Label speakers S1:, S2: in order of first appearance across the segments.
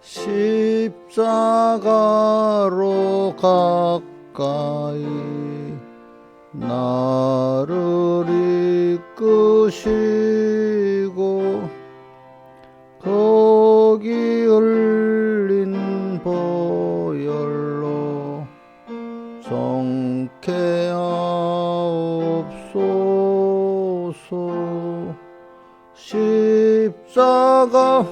S1: 십자가로 가까이 나를 이끄시고 거기 흘린 보혈로 정케 하옵소서. 십자가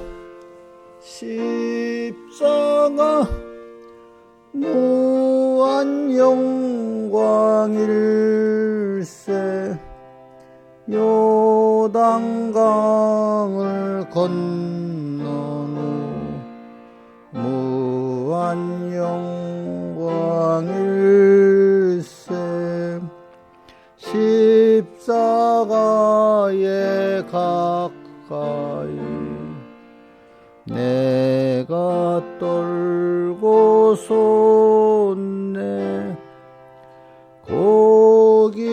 S1: 무한 영광일세. 요단강을 건넌 후 무한 영광일세. 십자가에 가까이 내가 떨고 솟네. 거기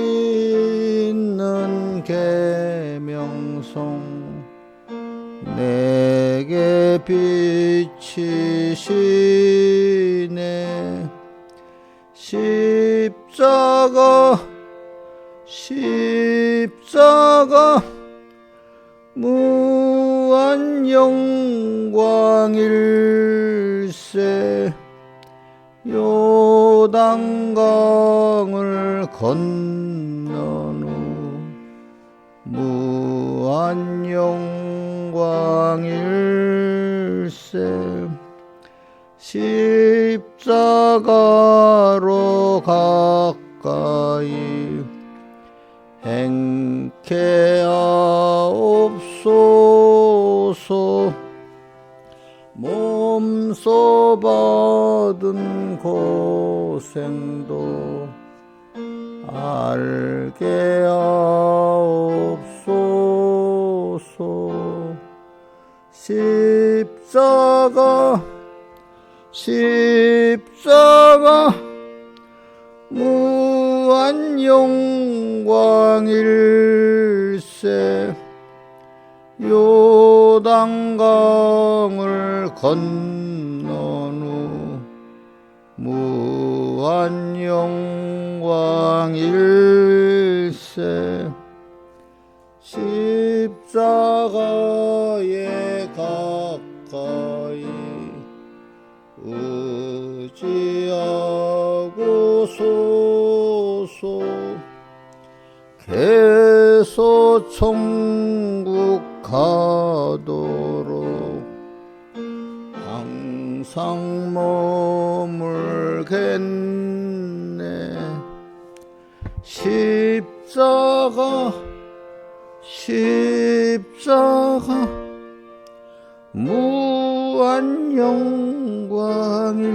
S1: 있는 계명성 내게 비치시네. 십자가 무한 영광일세. 요단강을 건넌 후 무한 영광일세. 십자가로 가까이 행케 하옵소서. 몸소 받은 고생도 알게 하옵소서. 십자가 무한 영광일세. 요단강을 건넌 후 무한 영광일세. 십자가에 가까이 의지하고 소서. 개소 천국 가도록 항상 머물겠네. 십자가 무한 영광일세.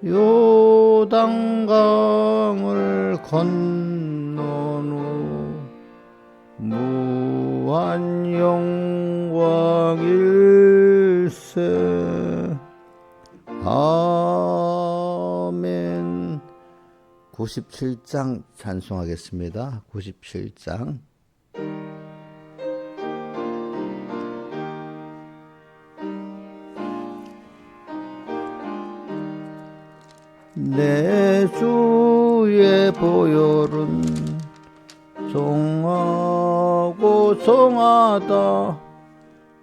S1: 요단강을 건넌 후 무한 영광일세. 아멘. 97장 찬송하겠습니다. 97장. 내 주의 보혈은 정하고 정하다.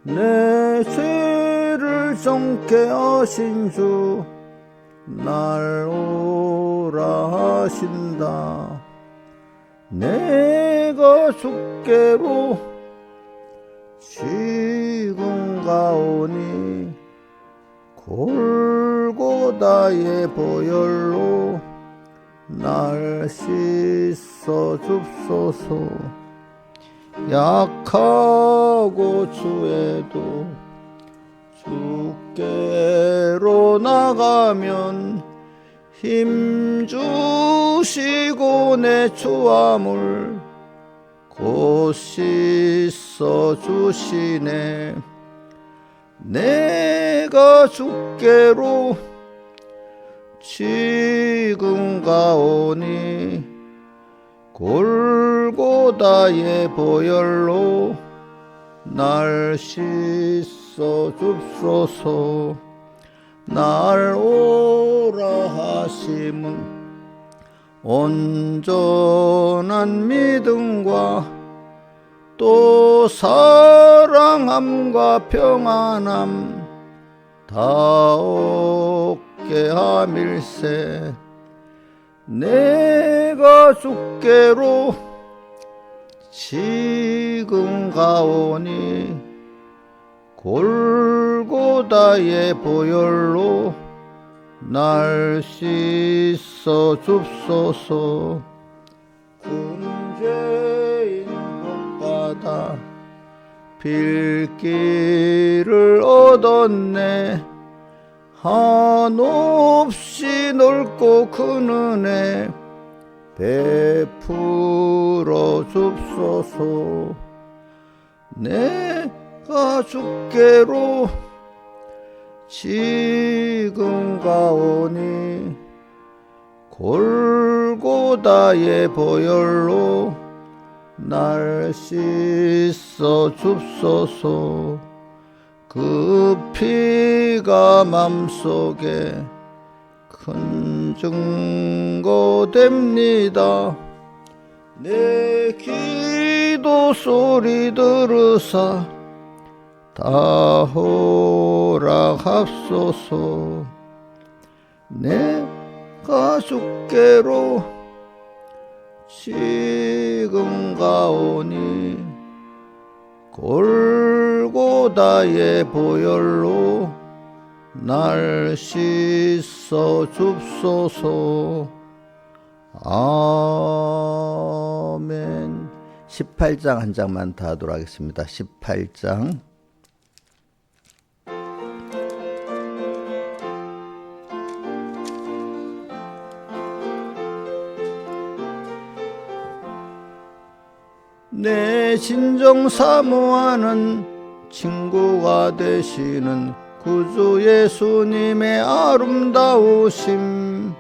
S1: 내 죄를 정케 하신 주 날 오라 하신다. 내가 주께로 지금 가오니 골고다의 보혈로 날 씻어 줍소서. 약하고 주에도 주께로 나가면 힘 주시고 내 추함을 곧 씻어 주시네. 내가 주께로 지금 가오니 골고다의 보혈로 날 씻어 줍소서. 날 오라 하심은 온전한 믿음과 또 사랑함과 평안함 다 얻게 함일세. 내가 주께로 지금 가오니 골고다의 보혈로 날 씻어 줍소서. 금죄인 복받아 빌기를 얻었네. 한없이 넓고 큰 은혜 베풀어 줍소서. 내가 주께로 지금 가오니 골고다의 보혈로 날 씻어 줍소서. 그 피가 맘속에 큰 증거 됩니다. 내 기도 소리 들으사 다 허락합소서. 내가 주께로 지금 가오니 골고다의 보혈로 날 씻어 줍소서. 아멘. 18장 한 장만 다 하도록 하겠습니다. 18장. 내 진정 사모하는 친구가 되시는 구주 예수님의 아름다우심,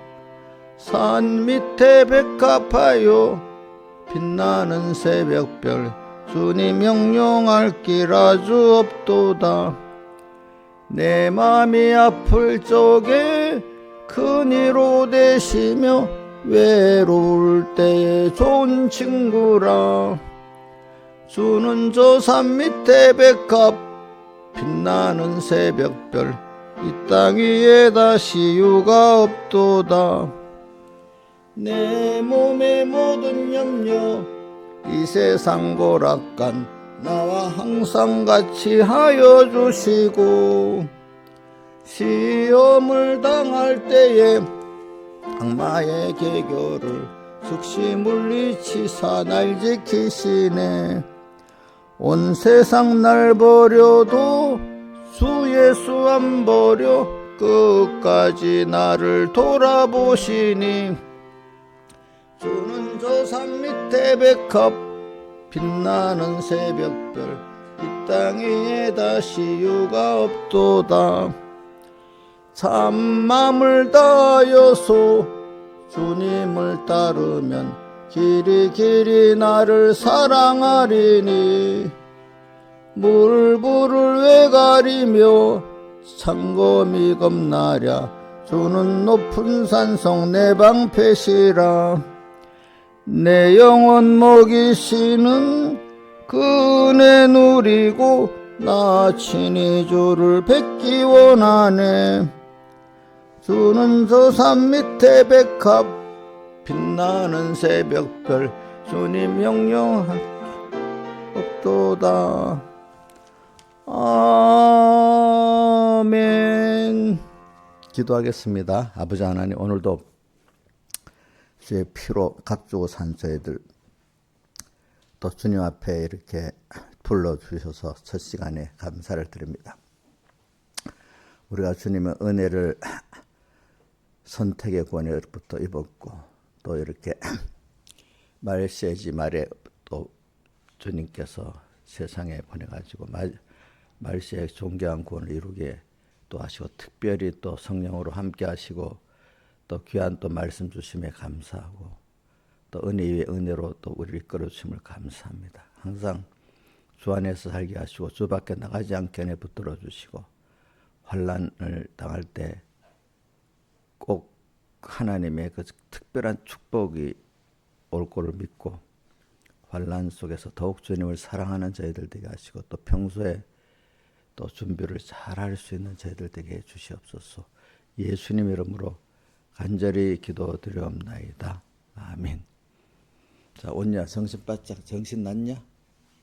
S1: 산 밑에 백합하여 빛나는 새벽별 주님 영영할 길 아주 없도다. 내 맘이 아플 적에 큰 위로 되시며 외로울 때에 좋은 친구라. 주는 저 산 밑에 백합 빛나는 새벽별 이 땅 위에 다시 유가 없도다. 내 몸의 모든 염려 이 세상 고락간 나와 항상 같이 하여 주시고, 시험을 당할 때에 악마의 계교를 즉시 물리치사 날 지키시네. 온 세상 날 버려도 주 예수 안 버려 끝까지 나를 돌아보시니. 주는 저 산 밑에 백합 빛나는 새벽별 이 땅 위에 다시 유가 없도다. 참맘을 다하여서 주님을 따르면 길이 나를 사랑하리니. 물불을 왜 가리며 창검이 겁나랴. 주는 높은 산성 내 방패시라. 내 영혼 먹이시는 그 은혜 누리고 나 친히 주를 뵙기 원하네. 주는 저 산 밑에 백합 빛나는 새벽별 주님 영영할 없도다. 아멘. 기도하겠습니다. 아버지 하나님, 오늘도 주의 피로 값주고 산 저희들 또 주님 앞에 이렇게 불러주셔서 첫 시간에 감사를 드립니다. 우리가 주님의 은혜를 선택의 권위로부터 입었고, 또 이렇게 말세지 말에 또 주님께서 세상에 보내가지고 말세의 존귀한 구원을 이루게 또 하시고, 특별히 또 성령으로 함께 하시고, 또 귀한 또 말씀 주심에 감사하고, 또 은혜 위에 은혜로 또 우리를 이끌어 주심을 감사합니다. 항상 주 안에서 살게 하시고 주 밖에 나가지 않게 안에 붙들어 주시고 환난을 당할 때 꼭 하나님의 그 특별한 축복이 올 거를 믿고 환난 속에서 더욱 주님을 사랑하는 저희들 되게 하시고 또 평소에 또 준비를 잘 할 수 있는 저희들 되게 해 주시옵소서. 예수님 이름으로 간절히 기도드리옵나이다. 아멘. 자, 온냐 정신 바짝 정신 났냐?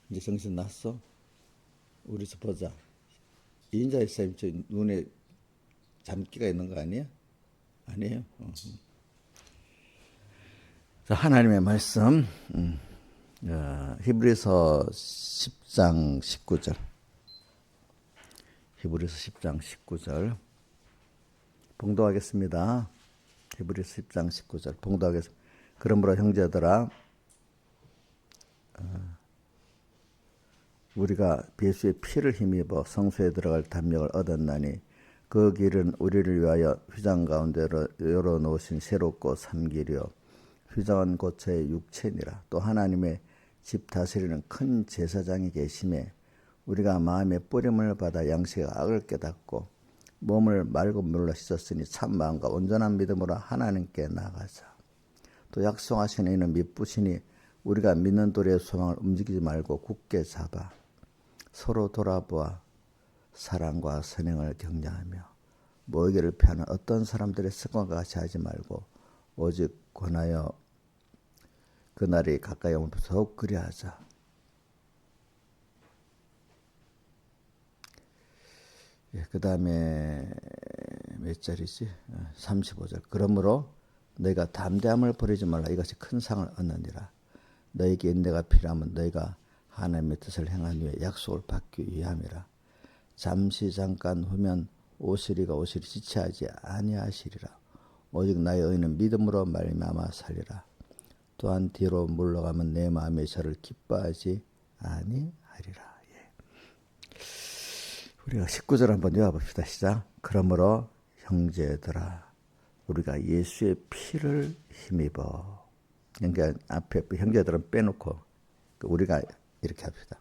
S1: 이제 정신 났어? 우리서 보자. 인자의 쌤 저 눈에 잠기가 있는 거 아니야? 아니에요. 자, 하나님의 말씀 히브리서 10장 19절 히브리서 10장 19절 봉독하겠습니다. 히브리서 10장 19절 봉독하겠습니다. 그러므로 형제들아 우리가 예수의 피를 힘입어 성소에 들어갈 담력을 얻었나니 그 길은 우리를 위하여 휘장 가운데로 열어놓으신 새롭고 산 길이요 휘장은 고처의 육체니라. 또 하나님의 집 다스리는 큰 제사장이 계심에 우리가 마음의 뿌림을 받아 양식의 악을 깨닫고 몸을 맑은 물로 씻었으니 참 마음과 온전한 믿음으로 하나님께 나아가자. 또 약속하신 이는 미쁘시니 우리가 믿는 도리의 소망을 움직이지 말고 굳게 잡아 서로 돌아보아 사랑과 선행을 격려하며 모이기를 피하는 어떤 사람들의 습관과 같이 하지 말고 오직 권하여 그날이 가까이 오면 더욱 그리하자. 그 다음에 몇 절이지? 35절. 그러므로 너희가 담대함을 버리지 말라. 이것이 큰 상을 얻느니라. 너희에게 인내가 필요하면 너희가 하나님의 뜻을 행한 후에 약속을 받기 위함이라. 잠시 잠깐 후면 오시리가 지체하지 아니하시리라. 오직 나의 의는 믿음으로 말미암아 살리라. 또한 뒤로 물러가면 내 마음이 저를 기뻐하지 아니하리라. 예. 우리가 19절 한번 외워봅시다. 시작. 그러므로 형제들아 우리가 예수의 피를 힘입어. 그러니까 앞에 형제들은 빼놓고 우리가 이렇게 합시다.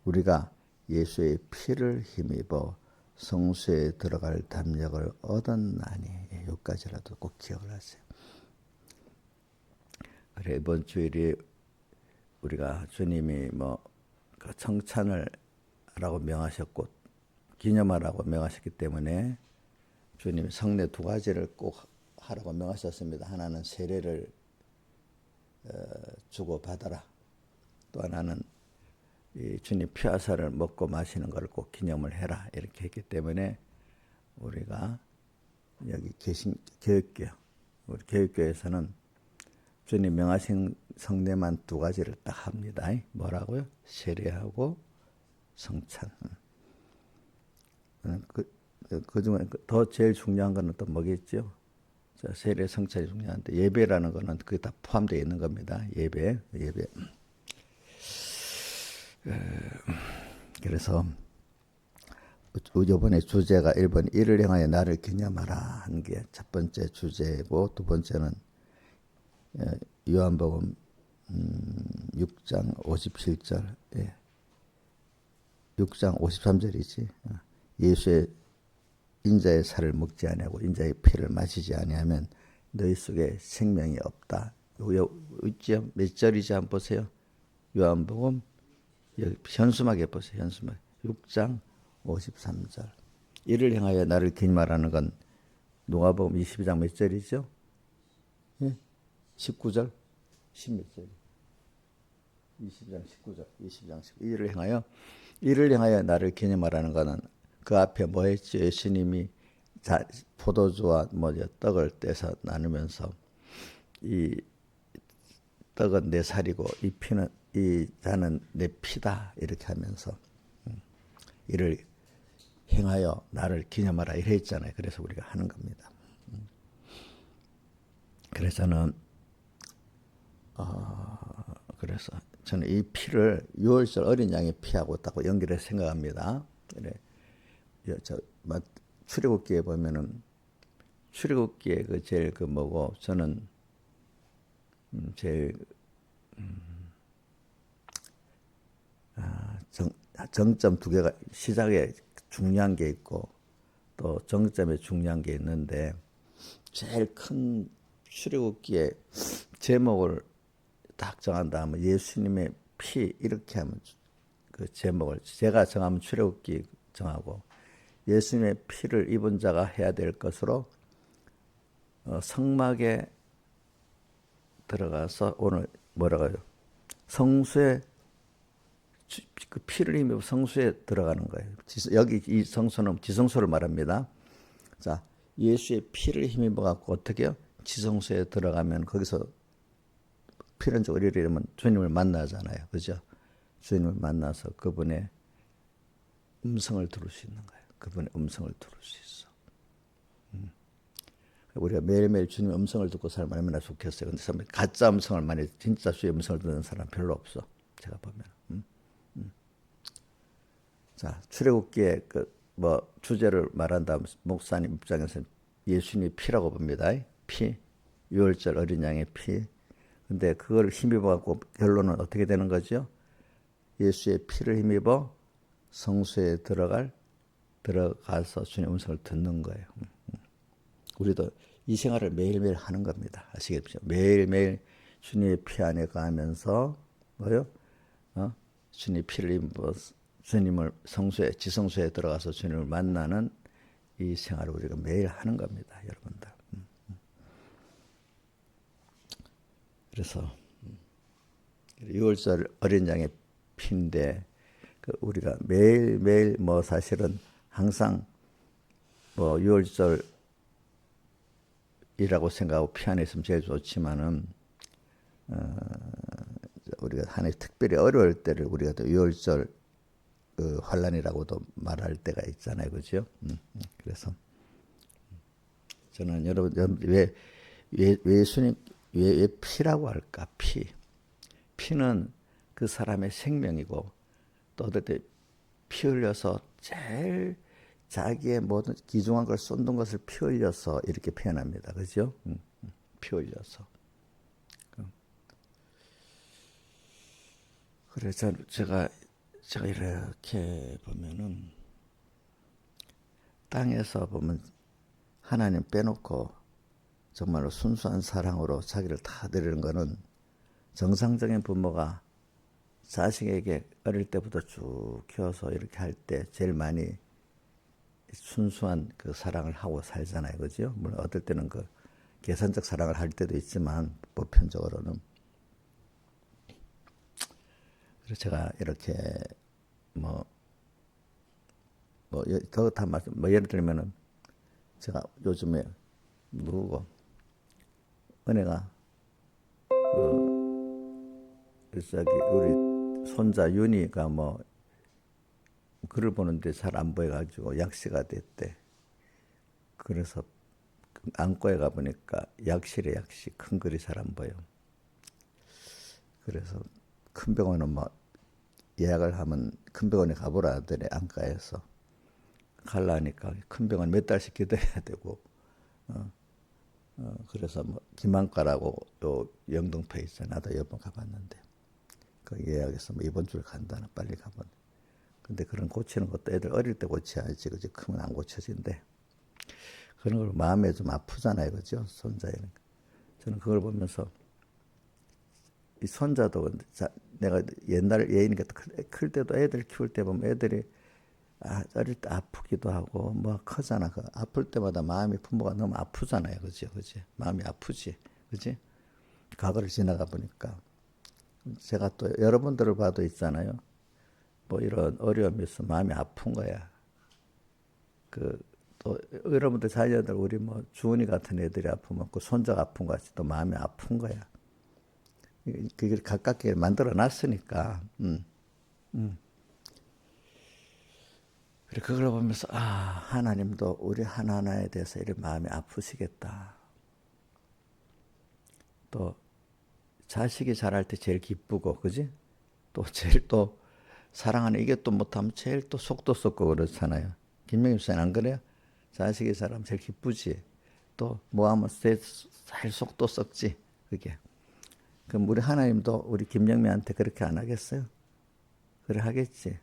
S1: 우리가 예수의 피를 힘입어 성소에 들어갈 담력을 얻었나니. 여기까지라도 꼭 기억을 하세요. 그래, 이번 주일이 우리가 주님이 그 청찬을 하라고 명하셨고 기념하라고 명하셨기 때문에 주님이 성례 두 가지를 꼭 하라고 명하셨습니다. 하나는 세례를 주고 받아라. 또 하나는 이 주님 피화살을 먹고 마시는 걸 꼭 기념을 해라. 이렇게 했기 때문에 우리가 여기 계신 교육교, 우리 교육교에서는 주님 명하신 성례만 두 가지를 딱 합니다. 뭐라고요? 세례하고 성찬. 그중에 더 제일 중요한 거는 또 뭐겠죠? 세례 성찬이 중요한데 예배라는 거는 그게 다 포함되어 있는 겁니다. 예배. 그래서 이번에 주제가 1번 이를 향하여 나를 기념하라 한 게 첫 번째 주제고 두 번째는 요한복음 6장 57절 6장 53절이지. 예수의 인자의 살을 먹지 아니하고 인자의 피를 마시지 아니하면 너희 속에 생명이 없다. 있죠? 몇 절이지 한번 보세요. 요한복음 현수막에 보세요. 현수막 6장 53절. 이를 향하여 나를 기념하라는 건 누가복음 22장 몇 절이죠? 19절? 10몇 절? 20장 19절. 20장 19절. 이를 향하여 나를 기념하라는 것은 그 앞에 뭐 했죠? 예수님이 포도주와 떡을 떼서 나누면서 이 떡은 내 살이고 이 잔은 내 피다 이렇게 하면서 이를 행하여 나를 기념하라 이래 했잖아요. 그래서 우리가 하는 겁니다. 그래서 저는 이 피를 6월절 어린 양의 피하고 딱 연결해서 생각합니다. 그래, 출애굽기에 보면은 출애굽기에 그 제일 그 뭐고 저는 제일 정점 두 개가 시작에 중요한 게 있고 또 정점에 중요한 게 있는데 제일 큰 출애굽기의 제목을 딱 정한 다음에 예수님의 피 이렇게 하면 그 제목을 제가 정하면 출애굽기 정하고 예수님의 피를 입은 자가 해야 될 것으로 성막에 들어가서 오늘 뭐라고 해요? 성수에 그 피를 힘입어 성수에 들어가는 거예요. 여기 이 성소는 지성소를 말합니다. 자, 예수의 피를 힘입어 갖고 어떻게 해요? 지성소에 들어가면 거기서 필연적으로 이러면 주님을 만나잖아요. 그죠? 주님을 만나서 그분의 음성을 들을 수 있는 거예요. 그분의 음성을 들을 수 있어. 우리가 매일매일 주님의 음성을 듣고 살면 얼마나 좋겠어요. 근데 가짜 음성을 많이 진짜 주의 음성을 듣는 사람 별로 없어. 제가 보면. 자, 출애굽기의 주제를 말한다면 목사님 입장에서는 예수님의 피라고 봅니다. 피, 유월절 어린 양의 피. 근데 그걸 힘입어 갖고 결론은 어떻게 되는 거죠? 예수의 피를 힘입어 성수에 들어가서 주님의 음성을 듣는 거예요. 우리도 이 생활을 매일매일 하는 겁니다. 아시겠죠? 매일매일 주님의 피 안에 가면서 뭐요? 주님의 피를 입어 주님을 성수에 지성소에 들어가서 주님을 만나는 이 생활을 우리가 매일 하는 겁니다, 여러분들. 그래서 6월절 어린 양의 피인데 우리가 매일매일 사실은 항상 6월절이라고 생각하고 피 안에 있으면 제일 좋지만은 우리가 한 해 특별히 어려울 때를 우리가 또 6월절 환란이라고도 말할 때가 있잖아요, 그죠? 그래서 저는 여러분 왜 예수님 왜 피라고 할까? 피는 그 사람의 생명이고 또 어떨 때 피 흘려서 제일 자기의 모든 귀중한 걸 쏟는 것을 피 흘려서 이렇게 표현합니다, 그죠? 피 흘려서. 그래서 제가 이렇게 보면은 땅에서 보면 하나님 빼놓고 정말로 순수한 사랑으로 자기를 다 드리는 거는 정상적인 부모가 자식에게 어릴 때부터 쭉 키워서 이렇게 할 때 제일 많이 순수한 그 사랑을 하고 살잖아요, 그죠? 물론 어떨 때는 그 계산적 사랑을 할 때도 있지만 보편적으로는. 그래서 제가 이렇게 더 다 말씀, 예를 들면은 제가 요즘에 누구고 은혜가 저기 우리 손자 윤이가 글을 보는데 잘 안 보여가지고 약시가 됐대. 그래서 안과에 가보니까 약시래. 큰 글이 잘 안 보여. 그래서 큰 병원은 예약을 하면 큰 병원에 가보라 하더래. 안과에서 가려니까 큰 병원 몇 달씩 기다려야 되고 그래서 김안과라고 요 영등포에 있잖아. 나도 여번 가봤는데 그 예약해서 이번 주에 간다는 빨리 가본. 근데 그런 고치는 것도 애들 어릴 때 고쳐야지, 그죠? 크면 안 고쳐진대. 그런 걸 마음에 좀 아프잖아요, 그죠? 손자애는. 저는 그걸 보면서 이 손자도 내가 옛날 예인이니까 클 때도 애들 키울 때 보면 애들이 어릴 때 아프기도 하고 크잖아. 그 아플 때마다 마음이 부모가 너무 아프잖아요, 그죠? 마음이 아프지, 그지? 과거를 지나가 보니까 제가 또 여러분들을 봐도 있잖아요. 이런 어려움이 있어 마음이 아픈 거야. 또 여러분들 자녀들 우리 주은이 같은 애들이 아프면 그 손자가 아픈 것 같이 또 마음이 아픈 거야. 그게 가깝게 만들어 놨으니까. 그걸 보면서 하나님도 우리 하나하나에 대해서 이런 마음이 아프시겠다. 또 자식이 자랄 때 제일 기쁘고, 그지? 또 제일 또 사랑하는 이게 또 못하면 제일 또 속도 썩고 그렇잖아요. 김명희 씨는 안 그래요? 자식이 자라면 제일 기쁘지. 또 하면 제일 속도 썩지. 그게. 그럼 우리 하나님도 우리 김영미한테 그렇게 안 하겠어요? 그래 하겠지.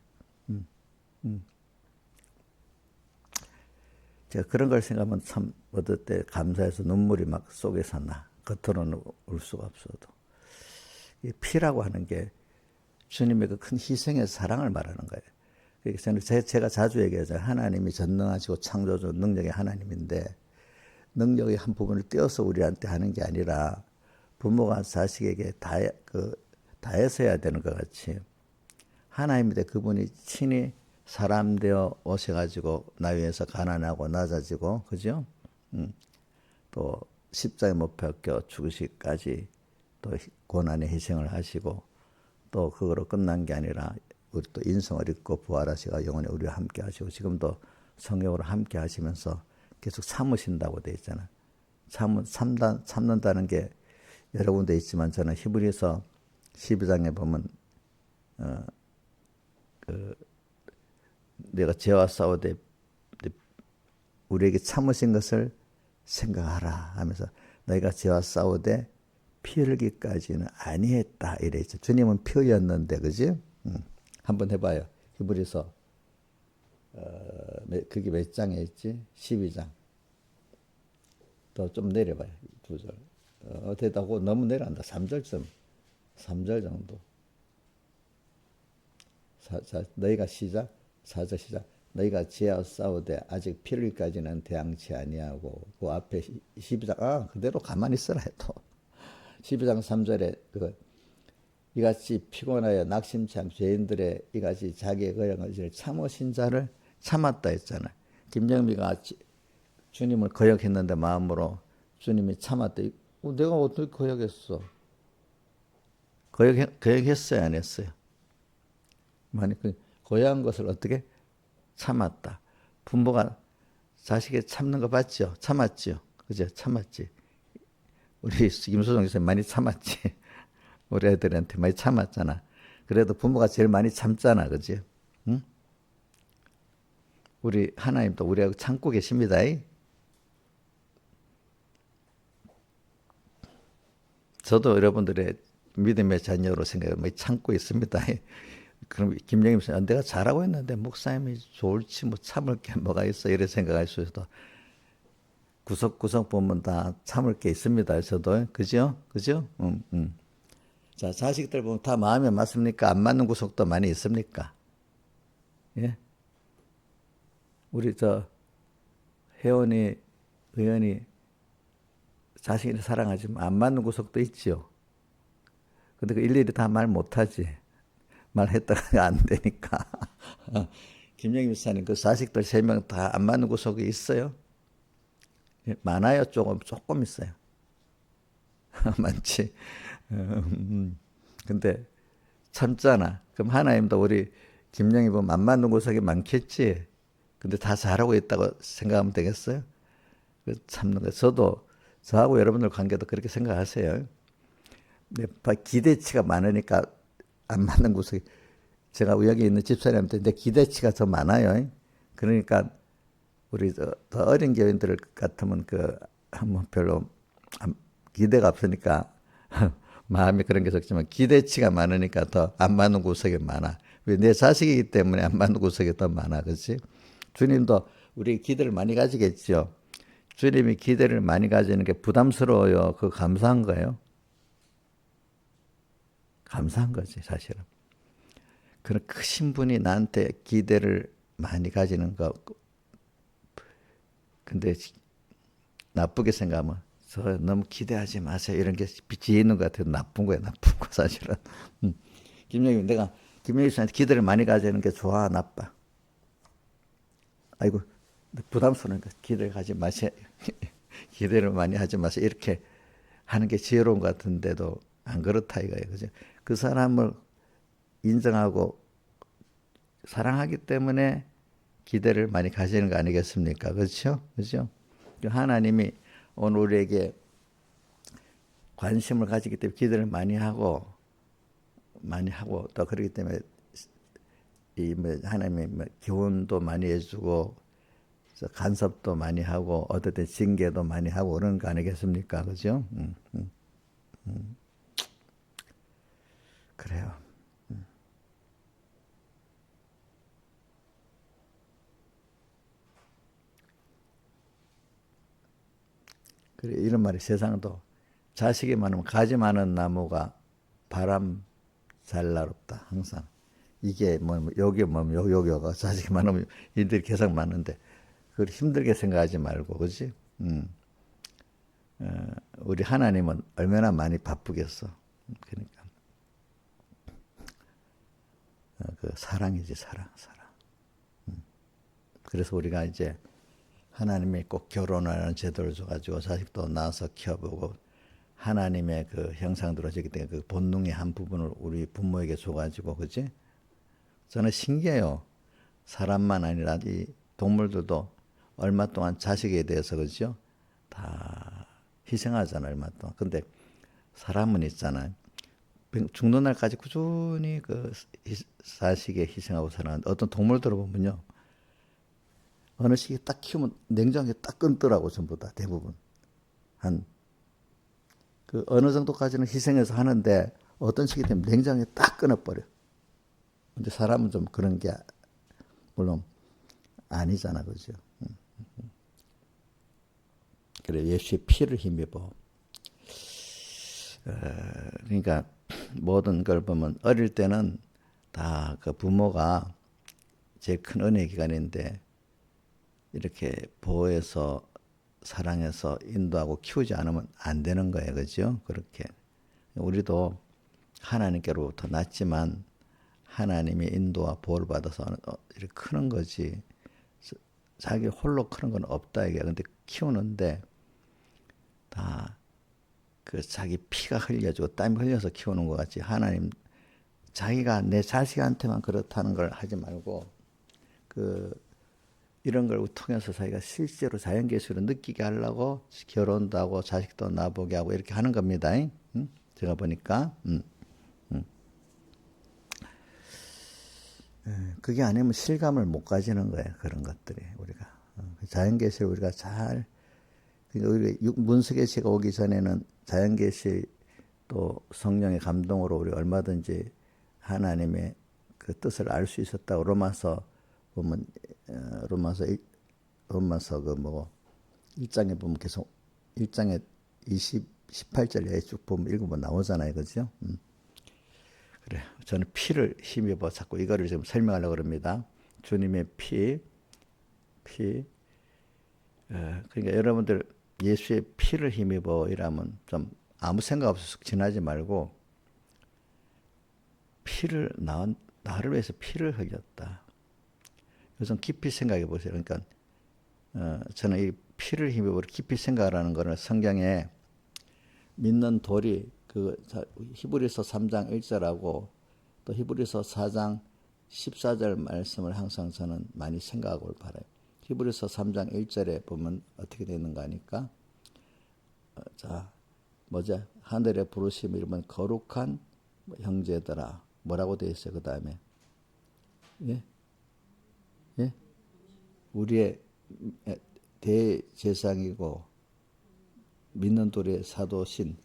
S1: 제가 그런 걸 생각하면 참 어떨 때 감사해서 눈물이 막 속에서 나. 겉으로는 울 수가 없어도. 이 피라고 하는 게 주님의 그 큰 희생의 사랑을 말하는 거예요. 그래서 제가 자주 얘기하죠. 하나님이 전능하시고 창조주 능력의 하나님인데 능력의 한 부분을 떼어서 우리한테 하는 게 아니라 부모가 자식에게 다해서 해야 되는 것 같이 하나님인데 그분이 친히 사람 되어 오셔가지고 나 위해서 가난하고 낮아지고 그죠? 또 십자가에 못 박혀 죽으시기까지 또 고난의 희생을 하시고 또 그거로 끝난 게 아니라 우리 또 인성을 입고 부활하시고 영원히 우리와 함께 하시고 지금도 성령으로 함께 하시면서 계속 참으신다고 돼 있잖아. 참는다는 게 여러 군데 있지만 저는 히브리서 12장에 보면 내가 죄와 싸우되 우리에게 참으신 것을 생각하라 하면서 너희가 죄와 싸우되 피 흘기까지는 아니했다 이래 있죠. 주님은 피 흘렸는데 그지? 한번 해봐요. 히브리서 그게 몇 장에 있지? 12장. 더 좀 내려봐요. 2절. 어떻다고 너무 내려간다. 3절 정도. 너희가 시작. 4절 시작. 너희가 죄와 싸우되 아직 피 흘기까지는 대항치 아니하고 그 앞에 12장 그대로 가만히 있어라 해도 12장 3절에 이같이 피곤하여 낙심치 않은 죄인들의 이같이 자기의 거역을 참으신 자를 참았다 했잖아요. 김정미가 주님을 거역했는데 마음으로 주님이 참았다. 내가 어떻게 거역했어? 거역했어요, 안 했어요? 만약 거역한 것을 어떻게 참았다. 부모가 자식이 참는 거 봤죠? 참았죠? 그죠? 참았지. 우리 김수정 교수님 많이 참았지. 우리 애들한테 많이 참았잖아. 그래도 부모가 제일 많이 참잖아. 그지? 응? 우리 하나님도 우리하고 참고 계십니다. 저도 여러분들의 믿음의 자녀로 생각해 많이 참고 있습니다. 그럼 김영임 씨는 내가 잘하고 있는데 목사님이 좋을지 뭐 참을 게 뭐가 있어 이래 생각할 수 있어도 구석구석 보면 다 참을 게 있습니다. 저도 그죠? 자, 자식들 보면 다 마음에 맞습니까? 안 맞는 구석도 많이 있습니까? 예? 우리 혜원이 의원이 자식을 사랑하지만 안 맞는 구석도 있지요. 근데 그 일일이 다 말 못하지. 말했다가 안 되니까. 김영희 목사님 그 자식들 3명 다 안 맞는 구석이 있어요? 예, 많아요? 조금 있어요. 많지. 근데 참잖아. 그럼 하나님도 우리 김영희 보면 안 맞는 구석이 많겠지. 근데 다 잘하고 있다고 생각하면 되겠어요? 참는 거. 저하고 여러분들 관계도 그렇게 생각하세요. 기대치가 많으니까 안 맞는 구석이 제가 여기 있는 집사람한테 내 기대치가 더 많아요. 그러니까 우리 더 어린 교인들 같으면 뭐 별로 기대가 없으니까 마음이 그런 게 적지만 기대치가 많으니까 더 안 맞는 구석이 많아. 왜 내 자식이기 때문에 안 맞는 구석이 더 많아, 그렇지? 주님도 우리 기대를 많이 가지겠죠. 주님이 기대를 많이 가지는 게 부담스러워요. 그거 감사한 거예요. 감사한 거지, 사실은. 그런 크신 분이 나한테 기대를 많이 가지는 거. 근데 나쁘게 생각하면 너무 기대하지 마세요. 이런 게 뒤에 있는 것 같아도 나쁜 거예요. 나쁜 거 사실은. 내가 김영희 씨한테 기대를 많이 가지는 게 좋아, 나빠? 아이고 부담스러우니까 기대를 가지 마세요. 기대를 많이 하지 마세요. 이렇게 하는 게 지혜로운 것 같은데도 안 그렇다 이거예요. 그죠? 그 사람을 인정하고 사랑하기 때문에 기대를 많이 가지는 거 아니겠습니까? 그렇죠? 그렇죠? 하나님이 오늘 우리에게 관심을 가지기 때문에 기대를 많이 하고 또 그렇기 때문에 하나님이 기원도 많이 해주고 간섭도 많이 하고 어떨 때 징계도 많이 하고 그런 거 아니겠습니까? 그죠? 그래요. 그래, 이런 말이 세상도 자식이 많으면 가지 많은 나무가 바람 잘 날없다. 항상. 이게 여기 여기가 자식이 많으면 일들이 계속 많은데 그걸 힘들게 생각하지 말고, 그렇지? 우리 하나님은 얼마나 많이 바쁘겠어. 그러니까 그 사랑이지, 사랑. 그래서 우리가 이제 하나님이 꼭 결혼하는 제도를 줘가지고 자식도 낳아서 키워보고 하나님의 그 형상대로 지기 때문에 그 본능의 한 부분을 우리 부모에게 줘가지고, 그지? 저는 신기해요. 사람만 아니라 이 동물들도 얼마 동안 자식에 대해서, 그죠? 다 희생하잖아요, 얼마 동안. 근데 사람은 있잖아요. 죽는 날까지 꾸준히 그 자식에 희생하고 살아가는 어떤 동물들을 보면요. 어느 시기에 딱 키우면 냉장고에 딱 끊더라고, 전부 다, 대부분. 그 어느 정도까지는 희생해서 하는데 어떤 시기 되면 냉장고에 딱 끊어버려. 근데 사람은 좀 그런 게 물론 아니잖아, 그죠? 그래, 예수의 피를 힘입어. 그러니까 모든 걸 보면 어릴 때는 다 그 부모가 제일 큰 은혜 기간인데 이렇게 보호해서 사랑해서 인도하고 키우지 않으면 안 되는 거예요, 그죠? 그렇게 우리도 하나님께로부터 났지만 하나님의 인도와 보호를 받아서 이렇게 크는 거지. 자기 홀로 크는 건 없다 이게. 근데 키우는데 다 그 자기 피가 흘려지고 땀이 흘려서 키우는 것 같이 하나님 자기가 내 자식한테만 그렇다는 걸 하지 말고 그 이런 걸 통해서 자기가 실제로 자연계시로 느끼게 하려고 결혼도 하고 자식도 낳아보게 하고 이렇게 하는 겁니다. 제가 보니까 그게 아니면 실감을 못 가지는 거예요. 그런 것들이 우리가 자연계시를 우리가 잘 우리 문수계시가 오기 전에는 자연계시 또 성령의 감동으로 우리 얼마든지 하나님의 그 뜻을 알 수 있었다고 로마서 보면 로마서 그 뭐 1장에 보면 계속 1장에 18절에 쭉 보면 읽으면 나오잖아요, 그죠? 그래, 저는 피를 힘입어 자꾸 이거를 지금 설명하려고 그럽니다. 주님의 피. 그러니까 여러분들 예수의 피를 힘입어 이라면 좀 아무 생각 없이 지나지 말고 나를 위해서 피를 흘렸다. 요즘 깊이 생각해 보세요. 그러니까 저는 이 피를 힘입어 깊이 생각하라는 거는 성경에 믿는 돌이 그 히브리서 3장 1절하고 또 히브리서 4장 14절 말씀을 항상 저는 많이 생각하고 바라요. 히브리서 3장 1절에 보면 어떻게 되는가 하니까 자 뭐죠? 하늘의 부르심 이름은 거룩한 형제들아. 뭐라고 되어 있어요? 그 다음에 예? 우리의 대제사장이고 믿는 돌의 사도신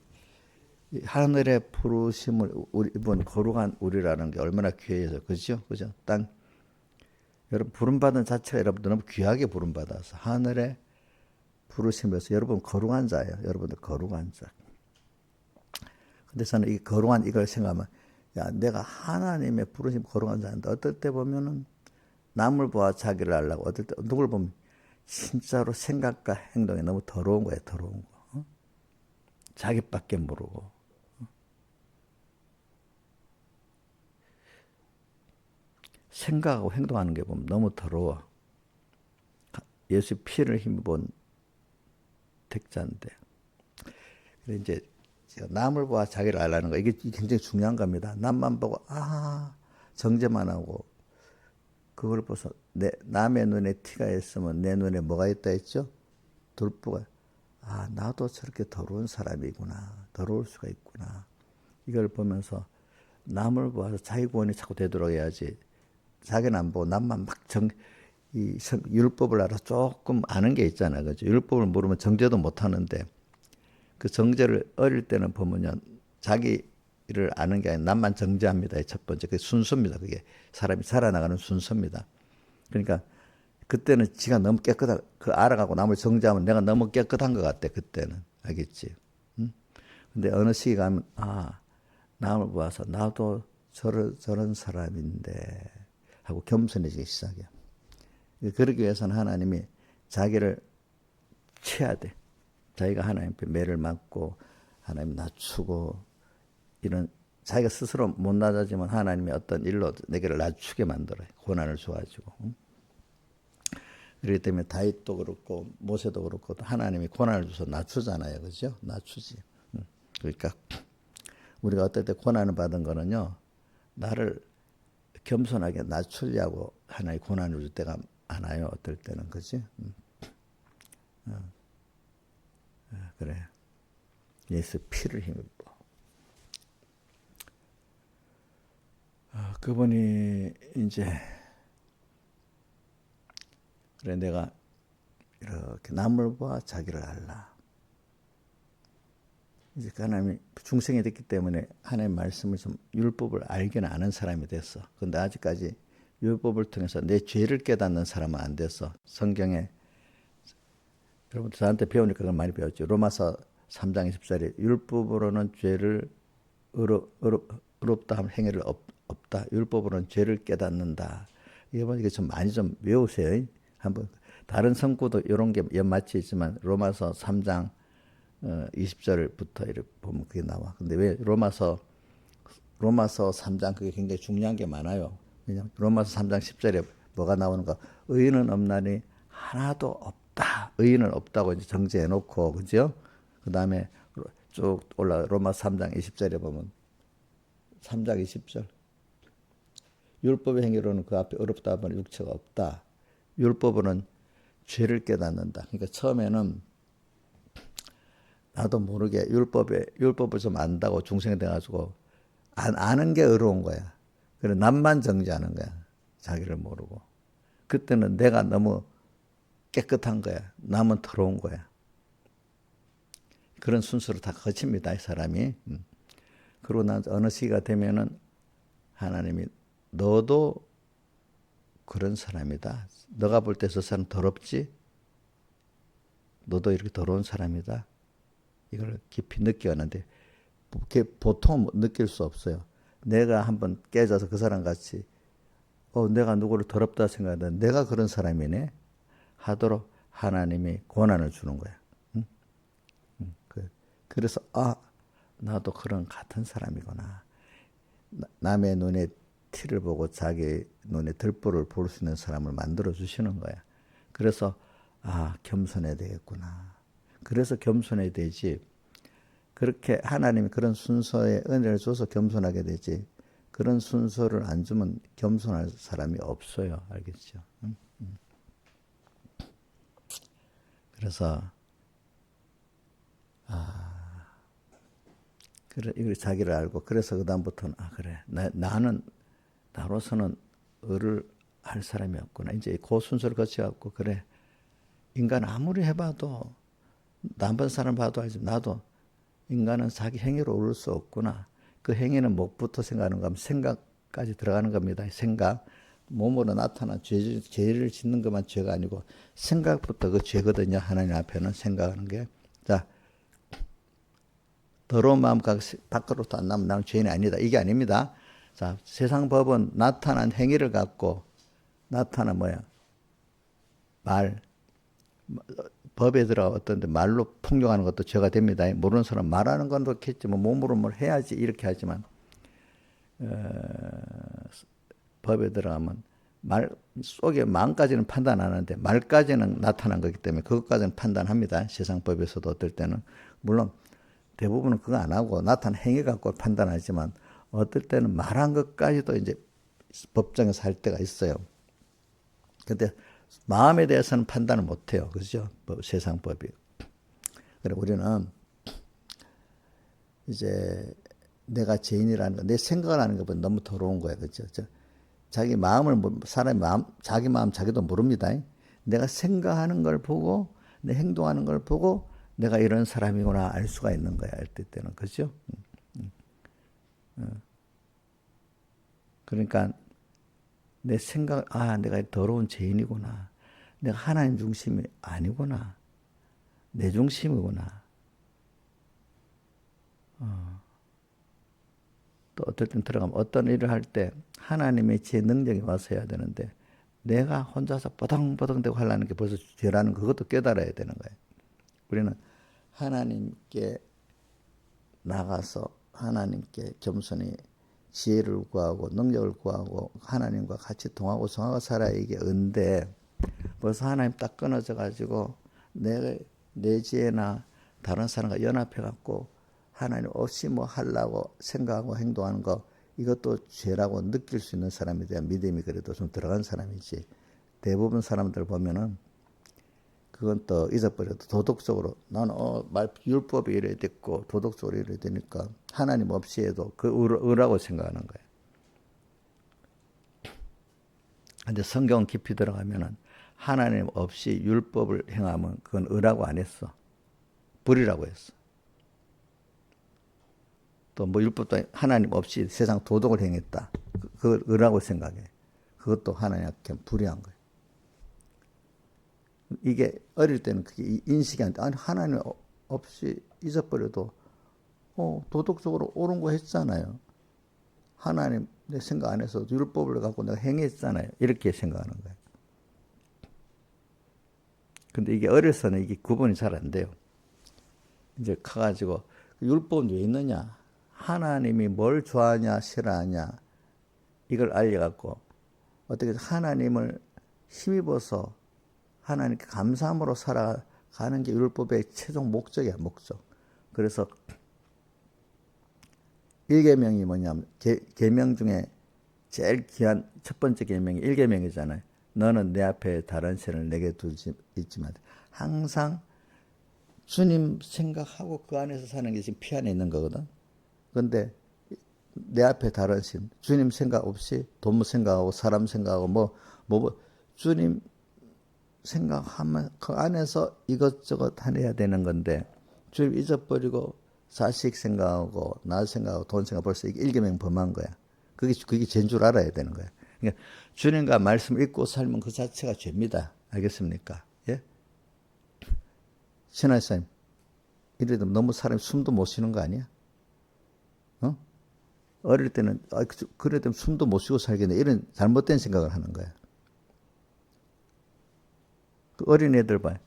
S1: 하늘의 부르심을 이번 거룩한 우리라는 게 얼마나 귀해서 그죠? 땅 여러분 부름받은 자체가 여러분들 너무 귀하게 부름받아서 하늘의 부르심에서 여러분 거룩한 자예요. 여러분들 거룩한 자. 근데 저는 이 거룩한 이걸 생각하면 야 내가 하나님의 부르심 거룩한 자인데 어떨 때 보면은 남을 보아 자기를 알라고 어떨 때 누굴 보면 진짜로 생각과 행동이 너무 더러운 거예요. 더러운 거. 자기밖에 모르고. 생각하고 행동하는 게 보면 너무 더러워. 예수 피를 힘입은 택자인데. 그래 이제 남을 보아 자기를 알라는 거 이게 굉장히 중요한 겁니다. 남만 보고 정죄만 하고 그걸 보서 남의 눈에 티가 있으면 내 눈에 뭐가 있다 했죠? 돌부가 나도 저렇게 더러운 사람이구나. 더러울 수가 있구나. 이걸 보면서 남을 보아서 자기 구원이 자꾸 되도록 해야지. 자기는 안 보고 남만 막 이 율법을 알아서 조금 아는 게 있잖아요. 그죠? 율법을 모르면 정죄도 못 하는데 그 정죄를 어릴 때는 보면요. 자기를 아는 게 아니라 남만 정죄합니다. 첫 번째. 그게 순서입니다. 그게 사람이 살아나가는 순서입니다. 그러니까 그때는 지가 너무 깨끗하, 그 알아가고 남을 정죄하면 내가 너무 깨끗한 것 같아, 그때는. 알겠지? 응? 근데 어느 시기 가면, 아, 남을 보아서 나도 저런 사람인데 하고 겸손해지기 시작해. 그러기 위해서는 하나님이 자기를 쳐야 돼. 자기가 하나님 앞에 매를 맞고 하나님 낮추고 이런 자기가 스스로 못 낮아지면 하나님이 어떤 일로 내게를 낮추게 만들어요. 고난을 줘가지고. 그렇기 때문에 다윗도 그렇고 모세도 그렇고 하나님이 고난을 줘서 낮추잖아요. 그죠? 낮추지. 그러니까 우리가 어떨 때 고난을 받은 거는요. 나를 겸손하게 낮추려고 하나의 고난을 줄 때가 많아요. 어떨 때는. 그지? 그래. 예수 피를 힘입어. 그분이 이제 그래 내가 이렇게 남을 봐 자기를 알라. 이제 하나님이 중생이 됐기 때문에 하나님의 말씀을 좀 율법을 알기는 아는 사람이 됐어. 근데 아직까지 율법을 통해서 내 죄를 깨닫는 사람은 안 됐어. 성경에 여러분 저한테 배우니까 그걸 많이 배웠죠. 로마서 3장 20절에 율법으로는 죄를 의롭다 한 행위를 없다. 율법으로는 죄를 깨닫는다. 이게 좀 많이 좀 외우세요. 한번 다른 성구도 이런 게 연마치 있지만 로마서 3장 20절부터 이렇게 보면 그게 나와. 근데 왜 로마서 3장 그게 굉장히 중요한 게 많아요. 왜냐하면 로마서 3장 10절에 뭐가 나오는가? 의인은 없나니 하나도 없다. 의인은 없다고 이제 정죄해 놓고 그죠? 그다음에 쭉 올라 로마서 3장 20절에 보면 3장 20절 율법의 행위로는 그 앞에 어렵다 하면 육체가 없다. 율법으로는 죄를 깨닫는다. 그러니까 처음에는 나도 모르게 율법을 좀 안다고 중생이 돼가지고 아는 게 어려운 거야. 그래 남만 정죄하는 거야. 자기를 모르고. 그때는 내가 너무 깨끗한 거야. 남은 더러운 거야. 그런 순서를 다 거칩니다. 이 사람이. 그러고 난 어느 시기가 되면은 하나님이 너도 그런 사람이다. 너가 볼 때 저 사람 더럽지? 너도 이렇게 더러운 사람이다. 이걸 깊이 느껴하는데 보통 느낄 수 없어요. 내가 한번 깨져서 그 사람 같이 내가 누구를 더럽다 생각하는데 내가 그런 사람이네 하도록 하나님이 고난을 주는 거야. 응? 그래서 나도 그런 같은 사람이구나. 남의 눈에 티를 보고 자기 눈에 들보를 볼 수 있는 사람을 만들어 주시는 거야. 그래서 겸손해야 되겠구나. 그래서 겸손해야 되지. 그렇게 하나님이 그런 순서에 은혜를 줘서 겸손하게 되지. 그런 순서를 안 주면 겸손할 사람이 없어요. 알겠죠? 그래서 그래 이걸 자기를 알고 그래서 그다음부터는 그래 나는 나로서는 을을 할 사람이 없구나. 이제 그 순서를 거쳐갖고 그래 인간 아무리 해봐도 남번 사람 봐도 알지 나도 인간은 자기 행위로 오를 수 없구나. 그 행위는 뭐부터 생각하는 가 하면 생각까지 들어가는 겁니다. 생각. 몸으로 나타난 죄를 짓는 것만 죄가 아니고 생각부터 그 죄거든요. 하나님 앞에는 생각하는 게. 자, 더러운 마음 밖으로부터 안 나면 나는 죄인이 아니다. 이게 아닙니다. 자, 세상 법은 나타난 행위를 갖고 나타난 말. 법에 들어가 어떤데 말로 폭력하는 것도 죄가 됩니다. 모르는 사람 말하는 건 그렇겠지. 몸으로 뭘 해야지 이렇게 하지만 법에 들어가면 말 속의 마음까지는 판단 안 하는데 말까지는 나타난 거기 때문에 그것까지는 판단합니다. 세상 법에서도 어떨 때는 물론 대부분은 그거 안 하고 나타난 행위 갖고 판단하지만 어떨 때는 말한 것까지도 이제 법정에서 할 때가 있어요. 근데 마음에 대해서는 판단을 못 해요. 그죠? 세상 법이. 그래 우리는 이제 내가 죄인이라는 거, 내 생각을 하는 것보다 너무 더러운 거야. 그죠? 자기 마음을 사람의 마음, 자기 마음 자기도 모릅니다. 내가 생각하는 걸 보고 내 행동하는 걸 보고 내가 이런 사람이구나 알 수가 있는 거야. 알 때는. 그죠? 그러니까 내 생각, 내가 더러운 죄인이구나. 내가 하나님 중심이 아니구나. 내 중심이구나. 또 어떨 땐 들어가면 어떤 일을 할 때 하나님의 제 능력이 와서 해야 되는데 내가 혼자서 버덩버덩대고 하려는 게 벌써 죄라는 그것도 깨달아야 되는 거예요. 우리는 하나님께 나가서 하나님께 겸손히 지혜를 구하고 능력을 구하고 하나님과 같이 동하고 성하고 살아야 이게 은데 벌써 하나님 딱 끊어져 가지고 내 지혜나 다른 사람과 연합해 갖고 하나님 없이 뭐 하려고 생각하고 행동하는 거 이것도 죄라고 느낄 수 있는 사람에 대한 믿음이 그래도 좀 들어간 사람이지. 대부분 사람들 보면은 그건 또 잊어버려도 도덕적으로 나는 율법이 이래 됐고 도덕적으로 이래 되니까 하나님 없이 해도 그 의라고 생각하는 거예요. 근데 성경 깊이 들어가면은 하나님 없이 율법을 행하면 그건 의라고 안 했어. 불이라고 했어. 또 뭐 율법도 하나님 없이 세상 도덕을 행했다. 그걸 의라고 생각해. 그것도 하나님 앞에 불의한 거예요. 이게 어릴 때는 그게 인식이 안 돼. 아니 하나님 없이 잊어버려도 도덕적으로 옳은 거 했잖아요. 하나님 내 생각 안에서 율법을 갖고 내가 행했잖아요. 이렇게 생각하는 거예요. 근데 이게 어려서는 이게 구분이 잘 안 돼요. 이제 가가지고 율법은 왜 있느냐? 하나님이 뭘 좋아하냐 싫어하냐 이걸 알려갖고 어떻게 하나님을 힘입어서 하나님께 감사함으로 살아가는 게 율법의 최종 목적이야, 목적. 그래서 1계명이 뭐냐면 계명 중에 제일 귀한 첫 번째 계명이 1계명이잖아요. 너는 내 앞에 다른 신을 내게 두지 있지만 항상 주님 생각하고 그 안에서 사는 게 지금 피 안에 있는 거거든. 그런데 내 앞에 다른 신, 주님 생각 없이 돈 생각하고 사람 생각하고 주님 생각하면 그 안에서 이것저것 해야 되는 건데 주님 잊어버리고 자식 생각하고 나 생각하고 돈 생각 벌써 이게 1계명 범한 거야. 그게 죄인 줄 알아야 되는 거야. 그러니까 주님과 말씀 읽고 살면 그 자체가 죄입니다. 알겠습니까? 예? 신하사님 이래도 너무 사람이 숨도 못 쉬는 거 아니야? 어릴 때는 그래도 숨도 못 쉬고 살겠네 이런 잘못된 생각을 하는 거야. 그 어린애들 봐요.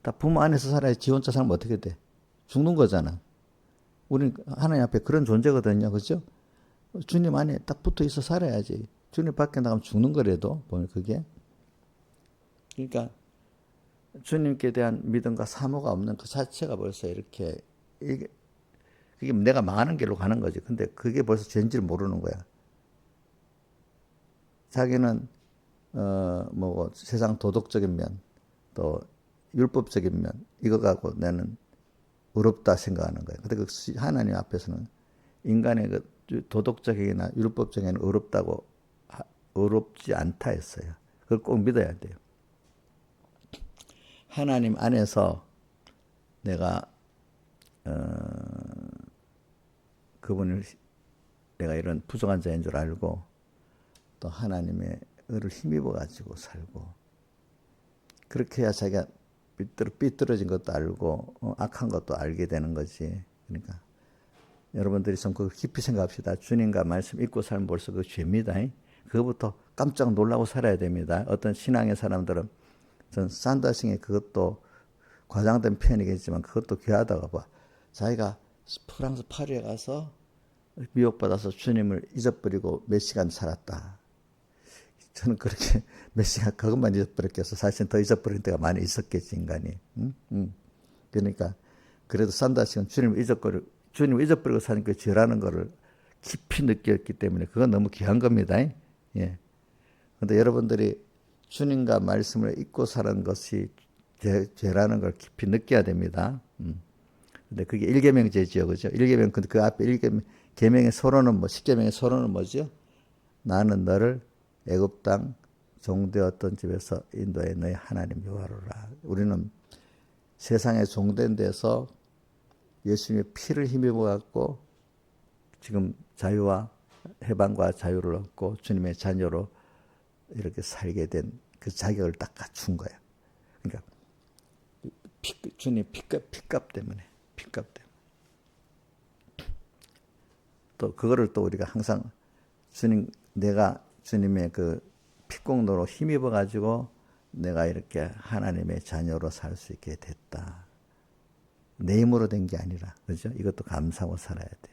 S1: 다 부모 안에서 살아야지 지 혼자 살면 어떻게 돼? 죽는 거잖아. 우리는 하나님 앞에 그런 존재거든요. 그죠? 주님 안에 딱 붙어 있어 살아야지. 주님 밖에 나가면 죽는 거라도 보면 그게. 그러니까 주님께 대한 믿음과 사모가 없는 그 자체가 벌써 이렇게 그게 내가 망하는 길로 가는 거지. 근데 그게 벌써 죄인지를 모르는 거야. 자기는 세상 도덕적인 면, 또 율법적인 면 이거 갖고 나는 어렵다 생각하는 거야. 근데 그 하나님 앞에서는 인간의 그 도덕적이나 율법적인 어렵지 않다 했어요. 그걸 꼭 믿어야 돼요. 하나님 안에서 내가 그분을 내가 이런 부족한 자인 줄 알고 또 하나님의 의를 힘입어 가지고 살고 그렇게 해야 자기가 삐뚤어진 것도 알고 악한 것도 알게 되는 거지. 그러니까 여러분들이 좀 그거 깊이 생각합시다. 주님과 말씀 읽고 살면 벌써 그 죄입니다. 그거부터 깜짝 놀라고 살아야 됩니다. 어떤 신앙의 사람들은 전 산더싱의 그것도 과장된 표현이겠지만 그것도 귀하다고 봐. 자기가 프랑스 파리에 가서 미혹받아서 주님을 잊어버리고 몇 시간 살았다. 저는 그렇게 몇 시간 그것만 잊어버렸겠어. 사실은 더 잊어버린 때가 많이 있었겠지 인간이. 그러니까 그래도 산다식은 주님을 잊어버리고 사는 게 죄라는 거를 깊이 느꼈기 때문에 그건 너무 귀한 겁니다. 예. 그런데 여러분들이 주님과 말씀을 잊고 사는 것이 죄라는 걸 깊이 느껴야 됩니다. 근데 그게 1계명 죄지요. 그죠? 1계명, 근데 그 앞에 1계명의 서론은 10계명의 서론은 뭐죠? 나는 너를 애굽 땅 종되었던 집에서 인도해 너희 하나님 여호와로라. 우리는 세상에 종된 데서 예수님의 피를 힘입어 갖고 지금 자유와 해방과 자유를 얻고 주님의 자녀로 이렇게 살게 된 그 자격을 딱 갖춘 거야. 주님 피값 때문에. 또 그거를 또 우리가 항상 내가 주님의 그 피공로로 힘입어 가지고 내가 이렇게 하나님의 자녀로 살 수 있게 됐다. 내 힘으로 된 게 아니라, 그죠? 이것도 감사하고 살아야 돼.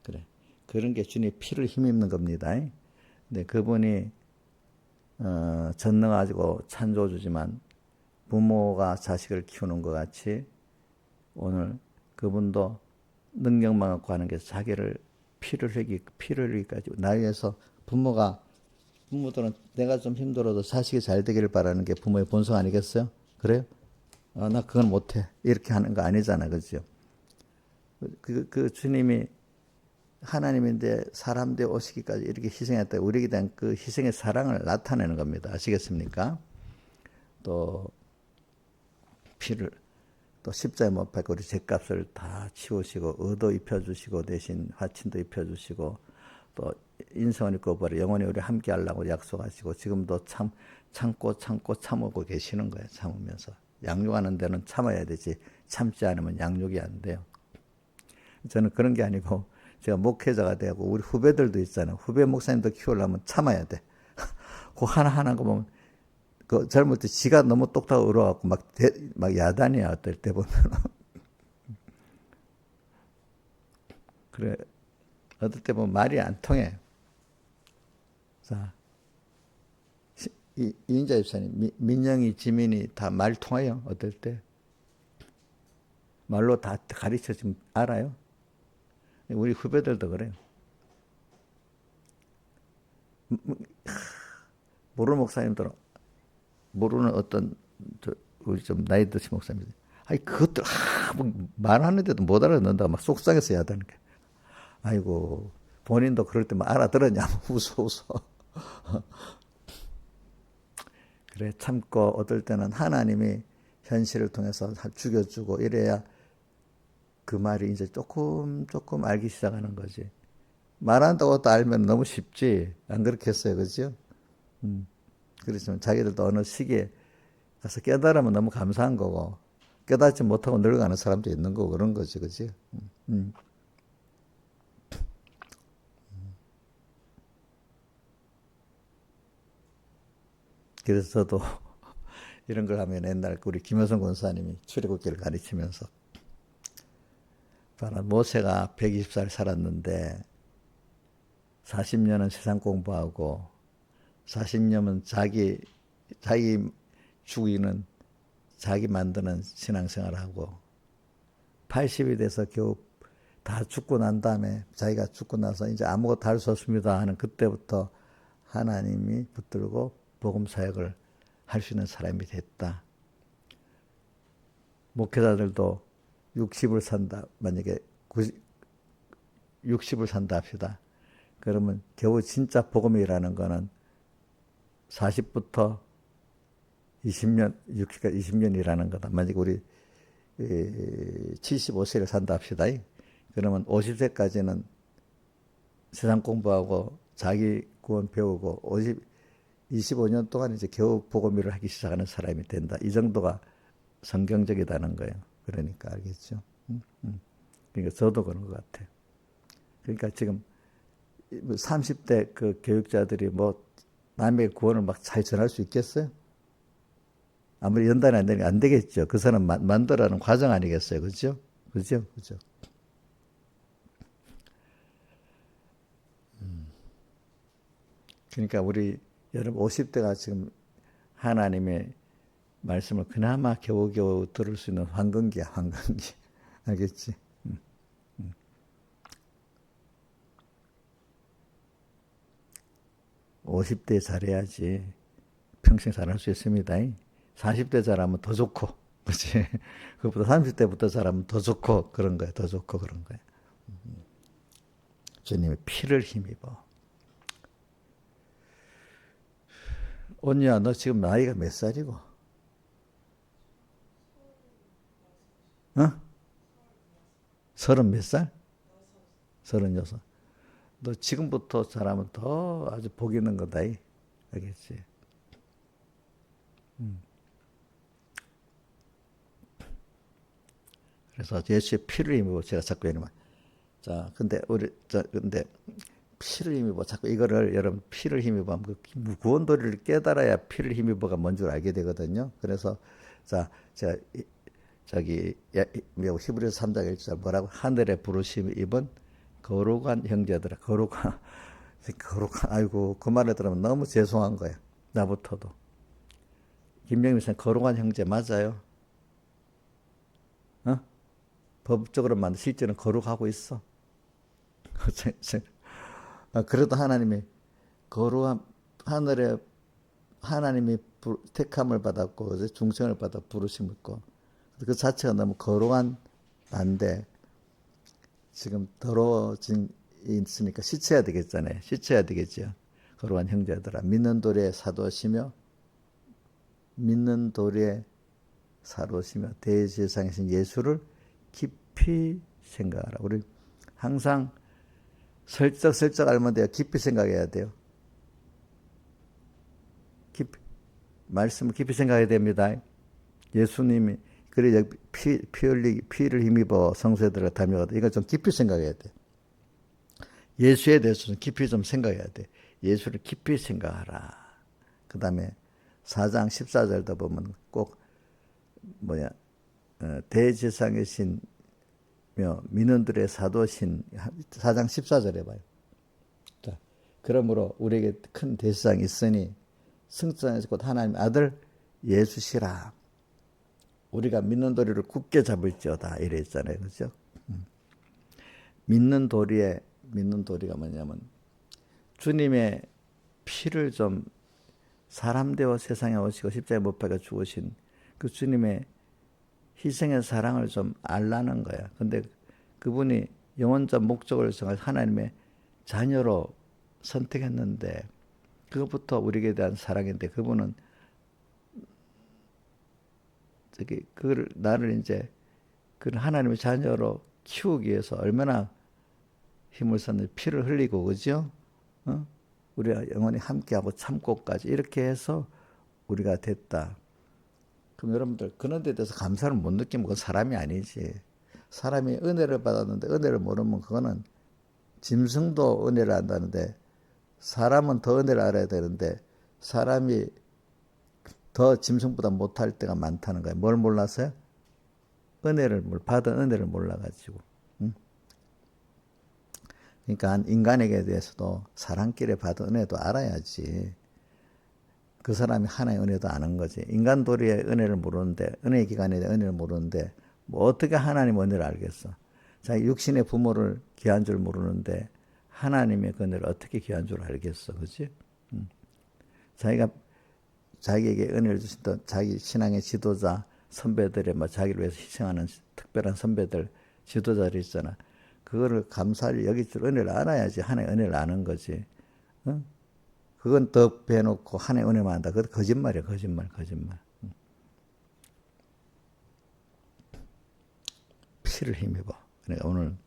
S1: 그래. 그런 게 주님의 피를 힘입는 겁니다. 근데 그분이 전능하고 찬조주지만 부모가 자식을 키우는 것 같이 오늘 그분도 능력만 갖고 하는 게 자기를 피를 흘리기까지 나 위해서 부모들은 내가 좀 힘들어도 자식이 잘 되기를 바라는 게 부모의 본성 아니겠어요? 그래요? 나 그건 못해. 이렇게 하는 거 아니잖아. 그죠? 그 주님이 하나님인데 사람 되어 오시기까지 이렇게 희생했다. 우리에게 대한 그 희생의 사랑을 나타내는 겁니다. 아시겠습니까? 또 또 십자에 못 박고 우리 죄값을 다 치우시고 의도 입혀주시고 대신 화친도 입혀주시고 또 인성을 입고 버려 영원히 우리 함께 하려고 약속하시고 지금도 참고 참고 계시는 거예요. 참으면서 양육하는 데는 참아야 되지 참지 않으면 양육이 안 돼요. 저는 그런 게 아니고 제가 목회자가 되고 우리 후배들도 있잖아요. 후배 목사님도 키우려면 참아야 돼. 그 하나하나 거 보면 그 젊을 때 지가 너무 똑똑하고 어려워갖고 막 야단이야 어떨 때 보면. 그래 어떨 때 보면 말이 안 통해. 자 이인자 집사님 민영이 지민이 다 말 통해요. 어떨 때 말로 다 가르쳐 지금 알아요. 우리 후배들도 그래요. 모르는 목사님들은 모르는 어떤 우리 좀 나이 드신 목사님들, 아니 그것들 뭐 말하는데도 못 알아듣는다 막 속상해서 해야 되는 게, 아이고 본인도 그럴 때 막 알아들었냐 웃어. 그래 참고 어떨 때는 하나님이 현실을 통해서 죽여주고 이래야 그 말이 이제 조금 알기 시작하는 거지. 말한다고 또 알면 너무 쉽지 안 그렇겠어요, 그죠? 그렇지만 자기들도 어느 시기에 가서 깨달으면 너무 감사한 거고 깨닫지 못하고 늙어가는 사람도 있는 거고 그런 거지, 그지? 그래서 저도 이런 걸 하면 옛날 우리 김효성 권사님이 출애굽기를 가르치면서 모세가 120살 살았는데 40년은 세상 공부하고 40년은 자기 죽이는 자기 만드는 신앙생활하고 80이 돼서 겨우 다 죽고 난 다음에 자기가 죽고 나서 이제 아무것도 할 수 없습니다 하는 그때부터 하나님이 붙들고 복음 사역을 할 수 있는 사람이 됐다. 목회자들도 60을 산다. 만약에 60을 산다 합시다. 그러면 겨우 진짜 복음이라는 거는 40부터 20년, 60까지 20년이라는 거다. 만약에 우리 75세를 산다 합시다. 그러면 50세까지는 세상 공부하고 자기 구원 배우고 25년 동안 이제 겨우 복음일을 하기 시작하는 사람이 된다. 이 정도가 성경적이다는 거예요. 그러니까 알겠죠? 그러니까 저도 그런 것 같아요. 그러니까 지금 30대 그 교육자들이 뭐 남의 구원을 막 잘 전할 수 있겠어요? 아무리 연단이 안 되니까 안 되겠죠. 그 사람 만들어가는 과정 아니겠어요? 그죠? 그죠? 그러니까 우리 여러분 50대가 지금 하나님의 말씀을 그나마 겨우겨우 들을 수 있는 황금기야, 황금기. 알겠지? 50대 잘해야지 평생 잘할 수 있습니다. 40대 잘하면 더 좋고, 그렇지? 그것보다 30대부터 잘하면 더 좋고 그런 거야, 더 좋고 그런 거야. 주님의 피를 힘입어. 언니야, 너 지금 나이가 몇 살이고? 어? 30 몇 살? 36. 너 지금부터 잘하면 더 아주 복 있는 거다. 알겠지? 그래서 예수의 피를 힘입어 제가 자꾸 이러면 자, 근데 피를 힘입어 자꾸 이거를 여러분 피를 힘입어 그 구원도리를 깨달아야 피를 힘입어가 뭔 줄 알게 되거든요. 그래서 자, 제가 저기 히브리서 3장 1절 뭐라고 하늘에 부르심 입은 거룩한 형제들아 거룩한 아이고 그 말을 들으면 너무 죄송한 거야. 나부터도. 김영민 선 거룩한 형제 맞아요? 어? 법적으로만 실제는 거룩하고 있어. 그래도 하나님이 거룩한 하늘에 하나님이 택함을 받았고 중생을 받아 부르심을 있고 그 자체가 너무 거룩한 난데 지금 더러워진 있으니까 씻어야 되겠잖아요. 씻어야 되겠죠. 거룩한 형제들아 믿는 도리의 사도시며 믿는 도리의 사도시며 대제사장이신 예수를 깊이 생각하라. 우리 항상 슬쩍 알면 돼요. 깊이 생각해야 돼요. 깊이 말씀을 깊이 생각해야 됩니다. 예수님이 그래 피를 힘입어 성소들을 담여가다. 이거 좀 깊이 생각해야 돼. 예수에 대해서 좀 깊이 좀 생각해야 돼. 예수를 깊이 생각하라. 그 다음에 4장 14절도 보면 꼭 대제사장이시며 민원들의 사도신 4장 14절에 봐요. 자, 그러므로 우리에게 큰 대제사장이 있으니 승천하신 곧 하나님 아들 예수시라. 우리가 믿는 도리를 굳게 잡을지어다 이래 있잖아요. 그렇죠? 믿는 도리가 뭐냐면 주님의 피를 좀 사람 되어 세상에 오시고 십자가에 못 박아 죽으신 그 주님의 희생의 사랑을 좀 알라는 거야. 근데 그분이 영원적 목적을 정할 하나님의 자녀로 선택했는데 그것부터 우리에게 대한 사랑인데 그분은 그걸 나를 이제 그 하나님의 자녀로 키우기 위해서 얼마나 힘을 썼는지 피를 흘리고 그죠? 우리가 영원히 함께하고 참고까지 이렇게 해서 우리가 됐다. 그럼 여러분들 그런 데 대해서 감사를 못 느끼면 그건 사람이 아니지. 사람이 은혜를 받았는데 은혜를 모르면 그거는 짐승도 은혜를 안다는데 사람은 더 은혜를 알아야 되는데 사람이 더 짐승보다 못할 때가 많다는 거예요. 뭘 몰라서요? 받은 은혜를 몰라가지고. 그러니까 인간에게 대해서도 사람끼리 받은 은혜도 알아야지. 그 사람이 하나의 은혜도 아는 거지. 인간 도리의 은혜를 모르는데, 은혜의 기간에 대한 은혜를 모르는데, 뭐 어떻게 하나님 은혜를 알겠어? 자기 육신의 부모를 귀한 줄 모르는데, 하나님의 그 은혜를 어떻게 귀한 줄 알겠어? 그치? 자기가 자기에게 은혜를 주신던 자기 신앙의 지도자, 선배들의 자기를 위해서 희생하는 특별한 선배들, 지도자들 있잖아. 그거를 감사를 여길 줄 은혜를 알아야지 하나의 은혜를 아는 거지. 응? 그건 더 배놓고 하나의 은혜만 한다. 그것도 거짓말이야. 거짓말. 피를 힘입어. 그러니까 오늘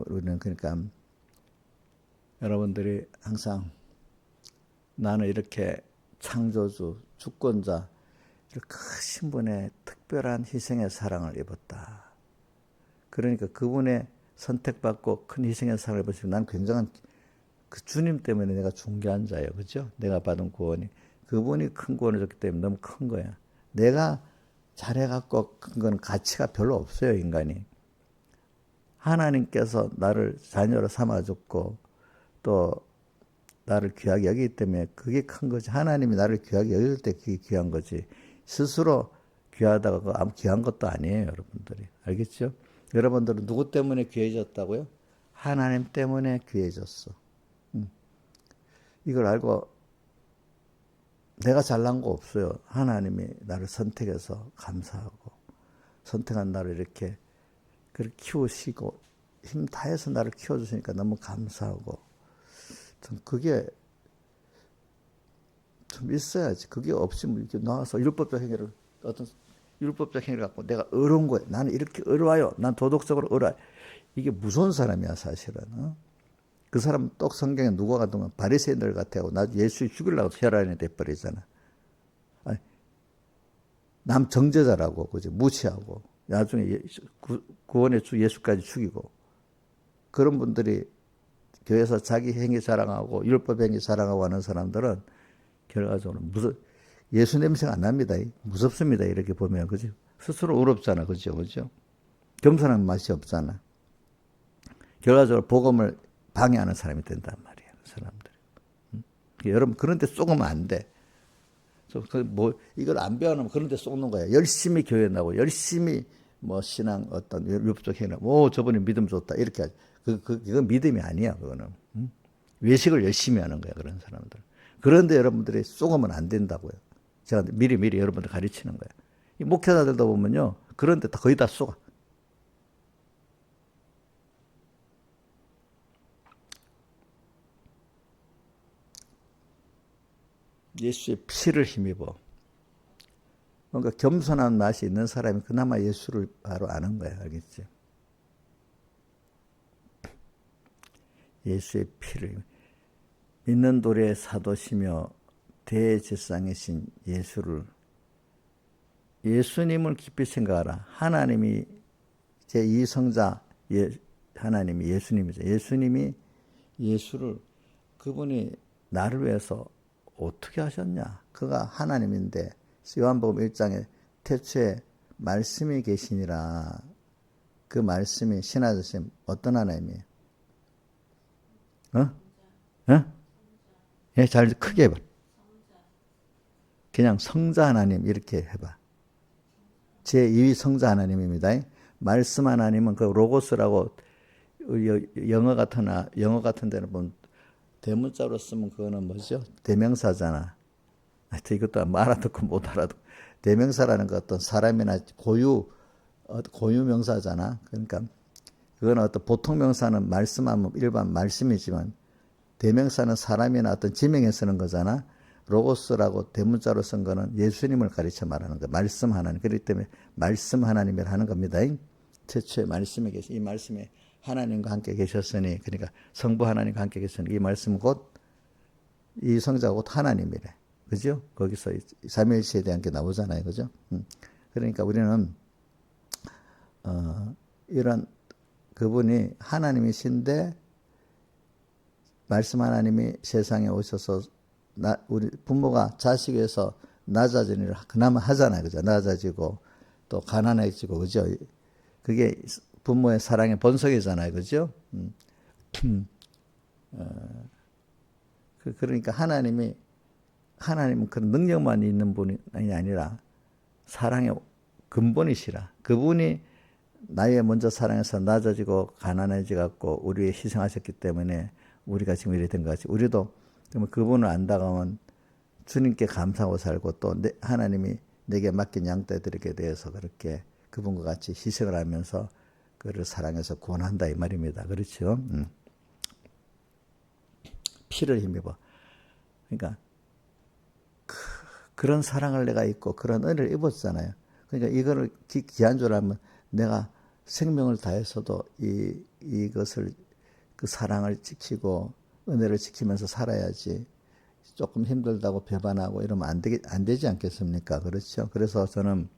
S1: 우리는 그러니까 여러분들이 항상 나는 이렇게 창조주, 주권자, 이렇게 크신 분의 특별한 희생의 사랑을 입었다. 그러니까 그분의 선택받고 큰 희생의 사랑을 입었으면 난 굉장한 그 주님 때문에 내가 존귀한 자예요. 그죠? 내가 받은 구원이. 그분이 큰 구원을 줬기 때문에 너무 큰 거야. 내가 잘해갖고 큰 건 가치가 별로 없어요, 인간이. 하나님께서 나를 자녀로 삼아줬고 또 나를 귀하게 여기기 때문에 그게 큰 거지. 하나님이 나를 귀하게 여길 때 그게 귀한 거지. 스스로 귀하다가 아무 귀한 것도 아니에요, 여러분들이. 알겠죠? 여러분들은 누구 때문에 귀해졌다고요? 하나님 때문에 귀해졌어. 이걸 알고 내가 잘난 거 없어요. 하나님이 나를 선택해서 감사하고 선택한 나를 이렇게 그렇게 키우시고 힘 다해서 나를 키워주시니까 너무 감사하고 좀 그게 좀 있어야지. 그게 없으면 이렇게 나와서 율법적 행위를 어떤 율법적 행위를 갖고 내가 어려운 거야. 나는 이렇게 어려워요. 난 도덕적으로 어려워요. 이게 무서운 사람이야 사실은. 그 사람 똑 성경에 누가 가두면 바리새인들 같아요. 나 예수 죽이려고 혈안이 돼버리잖아. 아니, 남 정죄자라고, 그죠? 무시하고, 나중에 구원의 주 예수까지 죽이고, 그런 분들이 교회에서 자기 행위 자랑하고, 율법 행위 자랑하고 하는 사람들은 결과적으로 예수 냄새가 안 납니다. 무섭습니다. 이렇게 보면, 그죠? 스스로 어렵잖아. 그죠? 그죠? 겸손한 맛이 없잖아. 결과적으로 복음을 방해하는 사람이 된단 말이에요. 그 사람들이. 여러분, 그런데 쏘으면 안 돼. 이걸 안 배워놓으면 그런데 쏘는 거야. 열심히 교회 나고, 열심히 신앙 어떤 율법적 행위, 저분이 믿음 좋다. 이렇게 하지. 그건 믿음이 아니야, 그거는. 외식을 열심히 하는 거야, 그런 사람들. 그런데 여러분들이 쏘으면 안 된다고요. 제가 미리 여러분들 가르치는 거야. 이 목회자들도 보면요. 그런데 거의 다 쏘아. 예수의 피를 힘입어. 뭔가 겸손한 맛이 있는 사람이 그나마 예수를 바로 아는 거야. 알겠지? 예수의 피를 믿는 도리의 사도시며 대제사장이신 예수님을 깊이 생각하라. 하나님이 제2성자 하나님이 예수님이죠. 예수님이 예수를 그분이 나를 위해서 어떻게 하셨냐? 그가 하나님인데 요한복음 1장에 태초에 말씀이 계시니라. 그 말씀이 신하셨음 어떤 하나님이에요? 예, 잘 크게 해봐. 그냥 성자 하나님 이렇게 해봐. 제2위 성자 하나님입니다. 말씀 하나님은 그 로고스라고 영어 같은 데는 보면 대문자로 쓰면 그거는 뭐죠? 대명사잖아. 하여튼 이것도 알아듣고 못 알아듣고. 대명사라는 거 어떤 사람이나 고유명사잖아. 그러니까 그거는 어떤 보통 명사는 말씀하면 일반 말씀이지만 대명사는 사람이나 어떤 지명에 쓰는 거잖아. 로고스라고 대문자로 쓴 거는 예수님을 가르쳐 말하는 거. 말씀 하나님. 그렇기 때문에 말씀 하나님이라 하는 겁니다. 최초에 말씀에 계신 이 말씀에 하나님과 함께 계셨으니, 그러니까 성부 하나님과 함께 계셨으니 이 말씀 곧 이 성자가 곧 하나님이래. 그죠? 거기서 삼위일체에 대한 게 나오잖아요. 그죠? 그러니까 우리는 이런 그분이 하나님이신데 말씀 하나님이 세상에 오셔서 우리 부모가 자식 위해서 낮아지는 일을 그나마 하잖아요. 그죠? 낮아지고 또 가난해지고, 그죠? 그게 부모의 사랑의 본성이잖아요. 그죠? 그러니까 하나님은 그런 능력만 있는 분이 아니라 사랑의 근본이시라. 그분이 나의 먼저 사랑해서 낮아지고 가난해지고 우리 위해 희생하셨기 때문에 우리가 지금 이래 된 거지. 우리도 그분을 안다가면 주님께 감사하고 살고 또 하나님이 내게 맡긴 양떼들에게 대해서 그렇게 그분과 같이 희생을 하면서 그를 사랑해서 구원한다 이 말입니다. 그렇죠? 피를 힘입어. 그러니까 그런 사랑을 내가 입고 그런 은혜를 입었잖아요. 그러니까 이거를 귀한 줄 알면 내가 생명을 다해서도 이것을 그 사랑을 지키고 은혜를 지키면서 살아야지. 조금 힘들다고 배반하고 이러면 안 되지 않겠습니까? 그렇죠? 그래서 저는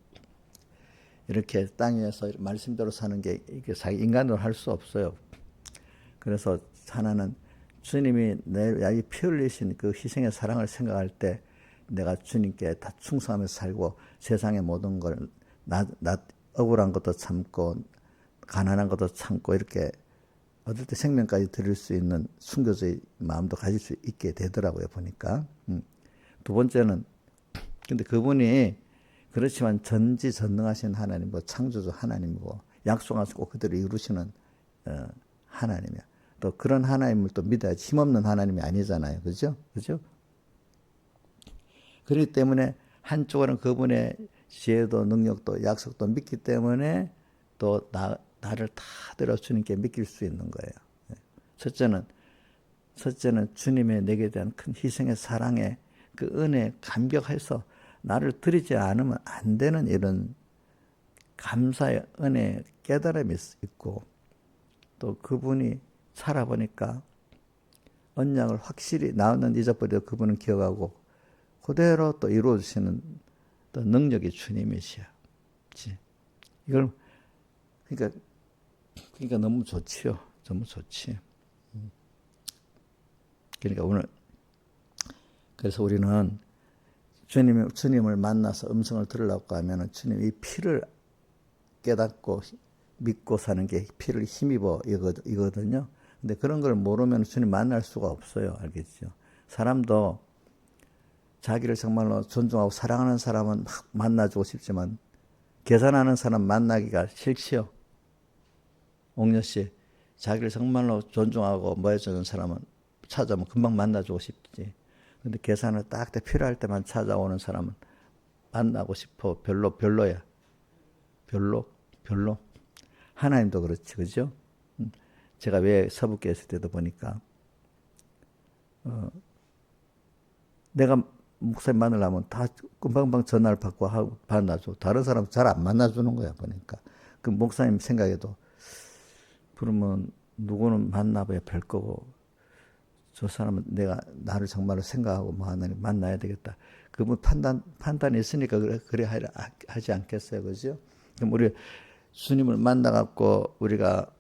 S1: 이렇게 땅 위에서 말씀대로 사는 게 이게 자기 인간으로 할 수 없어요. 그래서 하나는 주님이 내 피 흘리신 그 희생의 사랑을 생각할 때 내가 주님께 다 충성하면서 살고 세상의 모든 걸 억울한 것도 참고 가난한 것도 참고 이렇게 얻을 때 생명까지 드릴 수 있는 순교자의 마음도 가질 수 있게 되더라고요. 보니까. 두 번째는 근데 그분이 그렇지만 전지전능하신 하나님이고 창조주 하나님이고 약속하시고 꼭 그대로 이루시는 하나님이야. 또 그런 하나님을 또 믿어야지. 힘없는 하나님이 아니잖아요. 그죠? 그죠? 그렇기 때문에 한쪽으로는 그분의 지혜도 능력도 약속도 믿기 때문에 또 나를 다 들어 주님께 맡길 수 있는 거예요. 첫째는 주님의 내게 대한 큰 희생의 사랑에 그 은혜에 감격해서 나를 드리지 않으면 안 되는 이런 감사의 은혜의 깨달음이 있고 또 그분이 살아보니까 언약을 확실히 나는 잊어버려도 그분은 기억하고 그대로 또 이루어주시는 또 능력이 주님이시야. 이걸 그러니까 너무 좋지요. 너무 좋지. 그러니까 오늘 그래서 우리는 주님을 만나서 음성을 들으려고 하면은 주님 이 피를 깨닫고 믿고 사는 게 피를 힘입어 이거든요. 근데 그런 걸 모르면 주님 만날 수가 없어요. 알겠죠? 사람도 자기를 정말로 존중하고 사랑하는 사람은 막 만나주고 싶지만 계산하는 사람 만나기가 싫지요. 옥녀 씨, 자기를 정말로 존중하고 뭐 해주는 사람은 찾아오면 금방 만나주고 싶지. 근데 계산을 딱 때 필요할 때만 찾아오는 사람은 만나고 싶어. 별로야. 별로. 하나님도 그렇지, 그죠? 제가 왜 서북교회 있을 때도 보니까, 내가 목사님 만나려면 다 금방금방 전화를 받고 하고 만나줘. 다른 사람 잘 안 만나주는 거야, 보니까. 그 목사님 생각에도, 그러면 누구는 만나봐야 별 거고, 저 사람은 나를 정말로 생각하고 뭐 하나님 만나야 되겠다. 그분 판단이 있으니까 그래 하지 않겠어요, 그죠? 그럼 우리 주님을 만나갖고 우리가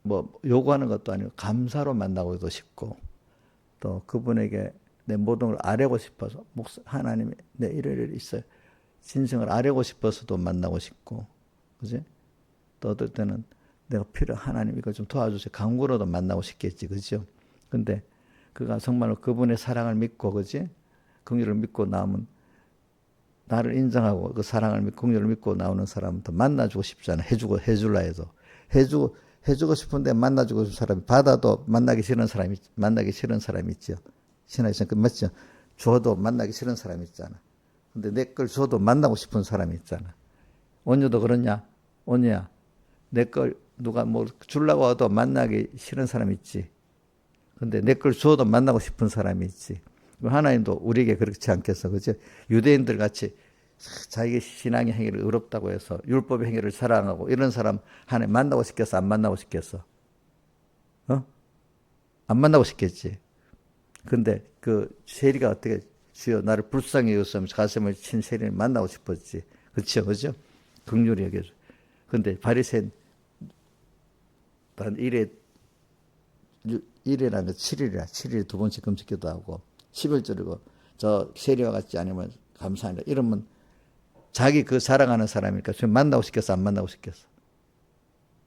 S1: 뭐 요구하는 것도 아니고 감사로 만나고도 싶고 또 그분에게 내 모든 걸 아뢰고 싶어서 하나님이 내 이럴 있어요. 진정을 아뢰고 싶어서도 만나고 싶고 그지? 또 어떨 때는 내가 하나님 이거 좀 도와주세요. 간구로도 만나고 싶겠지, 그죠? 근데 그가 정말로 그분의 사랑을 믿고 그지? 긍휼을 믿고 나오면 나를 인정하고 그 사랑을 믿고 긍휼을 믿고 나오는 사람은 더 만나주고 싶잖아. 해줄라 해도 해주고 싶은데 만나주고 싶은 사람이 받아도 만나기 싫은 사람이 있죠. 신앙에서 그 맞죠? 줘도 만나기 싫은 사람이 있잖아. 근데 내 걸 줘도 만나고 싶은 사람이 있잖아. 온유도 그러냐? 온유야. 내 걸 누가 뭐 주려고 해도 만나기 싫은 사람이 있지. 근데 내 걸 줘도 만나고 싶은 사람이 있지. 하나님도 우리에게 그렇지 않겠어. 그죠? 유대인들 같이 자기 신앙의 행위를 의롭다고 해서 율법의 행위를 사랑하고 이런 사람 하나님 만나고 싶겠어? 안 만나고 싶겠어? 안 만나고 싶겠지. 근데 그 세리가 어떻게 주여 나를 불쌍히 여기면서 가슴을 친 세리를 만나고 싶었지. 그렇죠? 그죠? 긍휼히 여겨줘. 근데 바리새인 단 1일이라는 거 7일이라 7일 두 번씩 금식기도 하고 11절이고 저 세리와 같지 않으면 감사합니다. 이러면 자기 그 사랑하는 사람이니까 주님 만나고 싶겠어? 안 만나고 싶겠어?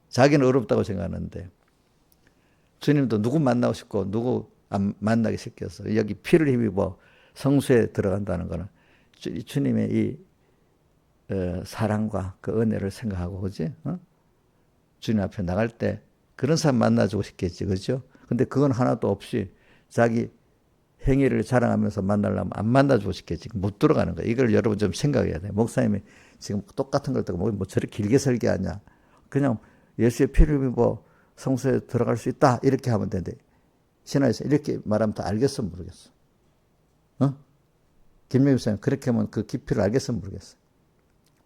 S1: 자기는 어렵다고 생각하는데 주님도 누구 만나고 싶고 누구 안 만나기 싫겠어? 여기 피를 힘입어 성수에 들어간다는 거는 주님의 이 사랑과 그 은혜를 생각하고 그지? 주님 앞에 나갈 때 그런 사람 만나주고 싶겠지, 그죠? 근데 그건 하나도 없이 자기 행위를 자랑하면서 만나려면 안 만나주고 싶겠지. 못 들어가는 거야. 이걸 여러분 좀 생각해야 돼. 목사님이 지금 똑같은 걸 듣고 뭐 저렇게 길게 설계하냐. 그냥 예수의 피를 입어 성소에 들어갈 수 있다. 이렇게 하면 되는데 신화에서 이렇게 말하면 다 알겠어 모르겠어. 김명희 목사님 그렇게 하면 그 깊이를 알겠어 모르겠어.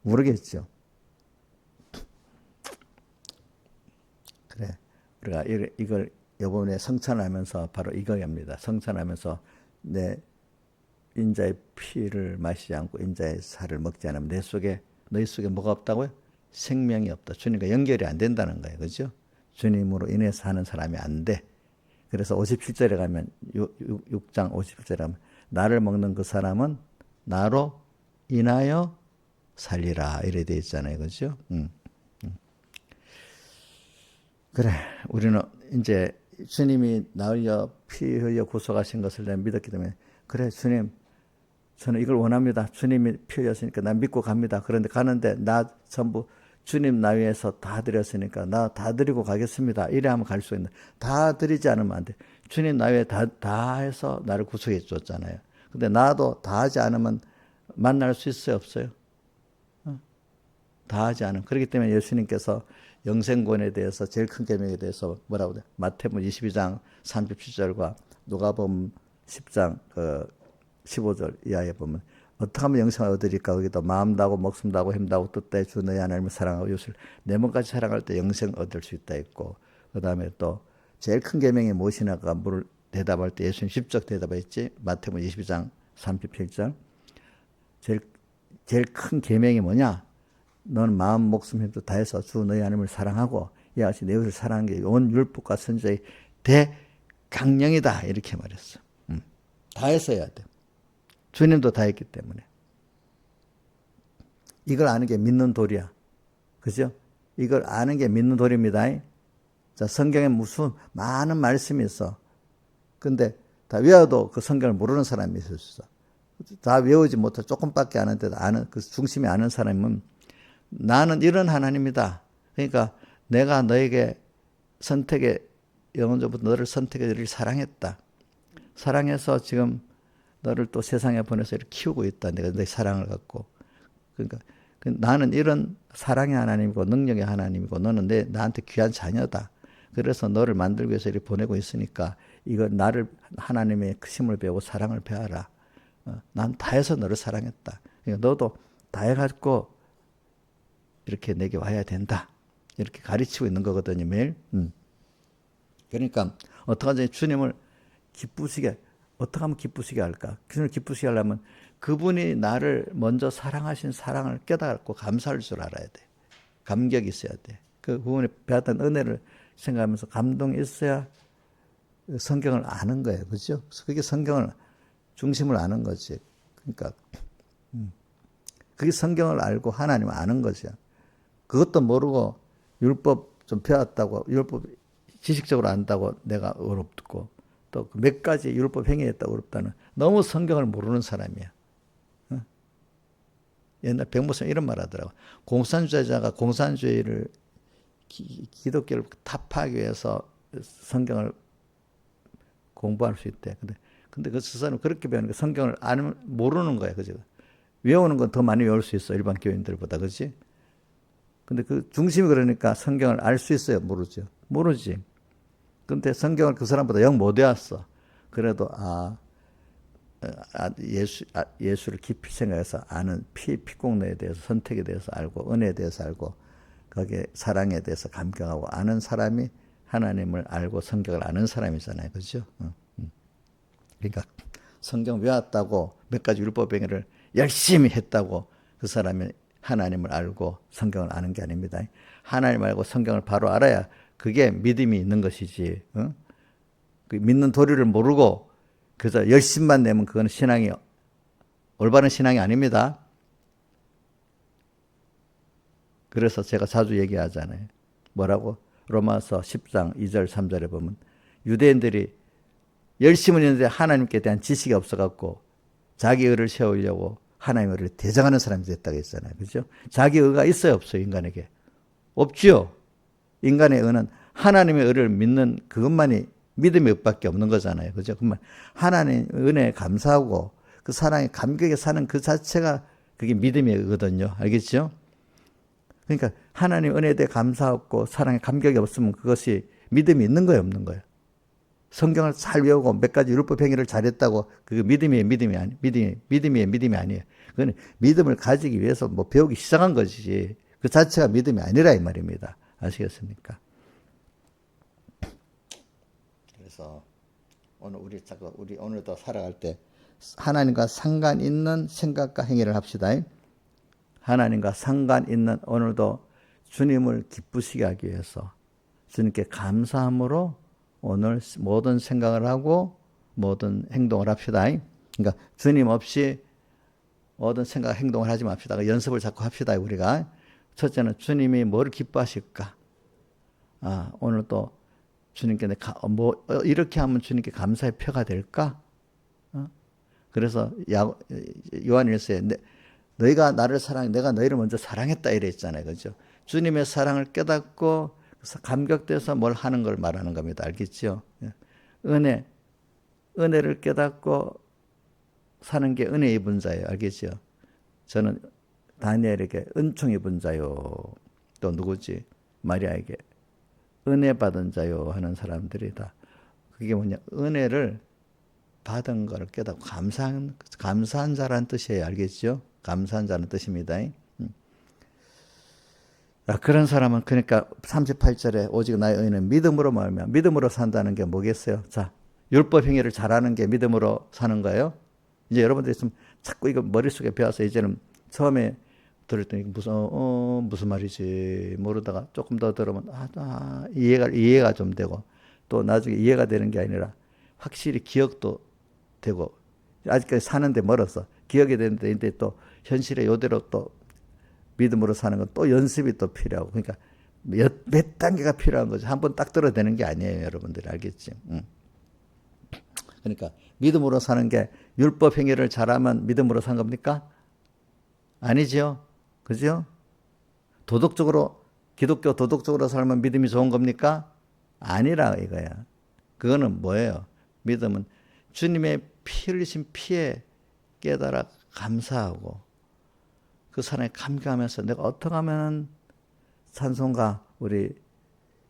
S1: 모르겠죠. 그래. 우리가 이걸 이번에 성찬하면서 바로 이거입니다. 성찬하면서 내 인자의 피를 마시지 않고 인자의 살을 먹지 않으면 너희 속에 뭐가 없다고요? 생명이 없다. 주님과 연결이 안 된다는 거예요. 그죠? 주님으로 인해서 사는 사람이 안 돼. 그래서 57절에 가면 6장 57절에 가면 나를 먹는 그 사람은 나로 인하여 살리라 이래 돼 있잖아요. 그죠? 그래. 우리는 이제 주님이 나 흘려 피 흘려 구속하신 것을 내가 믿었기 때문에 그래 주님 저는 이걸 원합니다. 주님이 피 흘렸으니까 난 믿고 갑니다. 그런데 가는데 나 전부 주님 나 위해서 다 드렸으니까 나 다 드리고 가겠습니다. 이래 하면 갈 수 있는데 다 드리지 않으면 안 돼. 주님 나 위해 다 해서 나를 구속해 줬잖아요. 근데 나도 다 하지 않으면 만날 수 있어요? 없어요? 다 하지 않으면. 그렇기 때문에 예수님께서 영생권에 대해서 제일 큰 계명에 대해서 뭐라고 돼? 마태복음 22장 37절과 누가복음 10장 15절 이하에 보면 어떻게 하면 영생을 얻으리까? 거기도 마음 다하고 목숨 다하고 힘 다하고 뜻 다해 주 너희 하나님을 사랑하고 이웃을 내 몸까지 사랑할 때 영생 얻을 수 있다 했고 그 다음에 또 제일 큰 계명이 무엇이냐가 물을 대답할 때 예수님 10적 대답했지. 마태복음 22장 37절 제일 제일 큰 계명이 뭐냐? 너는 마음, 목숨, 힘도 다해서 주 너희 하나님을 사랑하고 이와 같이 내 이웃을 사랑하는 게 온 율법과 선지자의 대강령이다. 이렇게 말했어. 다해서 해야 돼. 주님도 다했기 때문에. 이걸 아는 게 믿는 도리야. 그죠? 이걸 아는 게 믿는 도리입니다. 자, 성경에 무슨 많은 말씀이 있어. 근데 다 외워도 그 성경을 모르는 사람이 있을 수 있어. 다 외우지 못해 조금밖에 아는데도 아는, 그 중심이 아는 사람은 나는 이런 하나님이다. 그러니까 내가 너에게 영원전부터 너를 선택해 너를 사랑했다. 사랑해서 지금 너를 또 세상에 보내서 이렇게 키우고 있다. 내가 내 사랑을 갖고. 그러니까 나는 이런 사랑의 하나님이고 능력의 하나님이고 너는 나한테 귀한 자녀다. 그래서 너를 만들기 위해서 이렇게 보내고 있으니까 이거 나를 하나님의 크심을 배우고 사랑을 배워라. 난 다해서 너를 사랑했다. 그러니까 너도 다해가지고 이렇게 내게 와야 된다. 이렇게 가르치고 있는 거거든요, 매일. 그러니까 어떡하지? 주님을 어떻게 하면 기쁘시게 할까? 주님을 기쁘시게 하려면 그분이 나를 먼저 사랑하신 사랑을 깨닫고 감사할 줄 알아야 돼. 감격이 있어야 돼. 그분이 배웠던 은혜를 생각하면서 감동이 있어야 성경을 아는 거예요. 그죠? 그게 성경을 중심을 아는 거지. 그러니까 그게 성경을 알고 하나님을 아는 거죠. 그것도 모르고 율법 좀 배웠다고 율법 지식적으로 안다고 내가 어렵고 또 몇 가지 율법 행위했다고 어렵다는 너무 성경을 모르는 사람이야. 옛날 백모선 이런 말 하더라고. 공산주의자가 공산주의를 기독교를 타파하기 위해서 성경을 공부할 수 있대. 근데 그 사람은 그렇게 배우는 게 성경을 모르는 거야. 그죠? 외우는 건 더 많이 외울 수 있어. 일반 교인들보다. 그지? 근데 그 중심이 그러니까 성경을 알 수 있어요? 모르죠? 모르지. 근데 성경을 그 사람보다 영 못 외웠어. 그래도, 예수를 깊이 생각해서 아는 피공로에 대해서 선택에 대해서 알고, 은혜에 대해서 알고, 거기에 사랑에 대해서 감격하고 아는 사람이 하나님을 알고 성경을 아는 사람이잖아요. 그죠? 그러니까 성경 외웠다고 몇 가지 율법 행위를 열심히 했다고 그 사람이 하나님을 알고 성경을 아는 게 아닙니다. 하나님 알고 성경을 바로 알아야 그게 믿음이 있는 것이지. 그 믿는 도리를 모르고 그래서 열심만 내면 그건 올바른 신앙이 아닙니다. 그래서 제가 자주 얘기하잖아요. 뭐라고? 로마서 10장 2절 3절에 보면 유대인들이 열심은 했는데 하나님께 대한 지식이 없어갖고 자기 의를 세우려고 하나님의 의를 대적하는 사람이 됐다고 했잖아요. 그죠? 자기 의가 있어요, 없어요, 인간에게? 없지요. 인간의 의는 하나님의 의를 믿는 그것만이 믿음의 의밖에 없는 거잖아요. 그죠? 그러면 하나님의 은혜에 감사하고 그 사랑에 감격에 사는 그 자체가 그게 믿음의 의거든요. 알겠죠? 그러니까 하나님 은혜에 대해 감사하고 사랑에 감격이 없으면 그것이 믿음이 있는 거예요, 없는 거예요? 성경을 잘 외우고 몇 가지 율법 행위를 잘했다고 그게 믿음이 아니에요. 그건 믿음을 가지기 위해서 뭐 배우기 시작한 것이지 그 자체가 믿음이 아니라 이 말입니다. 아시겠습니까? 그래서 우리 오늘도 살아갈 때 하나님과 상관 있는 생각과 행위를 합시다. 하나님과 상관 있는 오늘도 주님을 기쁘시게 하기 위해서 주님께 감사함으로 오늘 모든 생각을 하고 모든 행동을 합시다. 그러니까 주님 없이 모든 생각, 행동을 하지 맙시다. 연습을 자꾸 합시다. 우리가 첫째는 주님이 뭘 기뻐하실까? 오늘 또 주님께 이렇게 하면 주님께 감사의 표가 될까? 그래서 요한일서에 너희가 나를 사랑해 내가 너희를 먼저 사랑했다 이랬잖아요. 그죠? 주님의 사랑을 깨닫고 감격돼서 뭘 하는 걸 말하는 겁니다. 알겠죠? 은혜를 깨닫고 사는 게 은혜 입은 자예요. 알겠죠? 저는 다니엘에게 은총 입은 자요. 또 누구지? 마리아에게 은혜 받은 자요 하는 사람들이다. 그게 뭐냐? 은혜를 받은 걸 깨닫고 감사한 자라는 뜻이에요. 알겠죠? 감사한 자는 뜻입니다. 그런 사람은 그러니까 38절에 오직 나의 의는 믿음으로 말하면 믿음으로 산다는 게 뭐겠어요? 자, 율법 행위를 잘하는 게 믿음으로 사는 거예요. 이제 여러분들이 좀 자꾸 이거 머릿속에 배워서 이제는 처음에 들을 때 무슨 말이지 모르다가 조금 더 들으면 이해가 좀 되고 또 나중에 이해가 되는 게 아니라 확실히 기억도 되고 아직까지 사는데 멀어서 기억이 되는데 이제 또 현실에 요대로 또 믿음으로 사는 건 또 연습이 또 필요하고 그러니까 몇 단계가 필요한 거죠. 한번 딱 들어대는 게 아니에요. 여러분들이 알겠지? 그러니까 믿음으로 사는 게 율법 행위를 잘하면 믿음으로 산 겁니까? 아니죠. 그죠? 기독교 도덕적으로 살면 믿음이 좋은 겁니까? 아니라 이거야. 그거는 뭐예요? 믿음은 주님의 피 흘리신 피에 깨달아 감사하고 그 사랑에 감격하면서 내가 어떻게 하면 찬송가 우리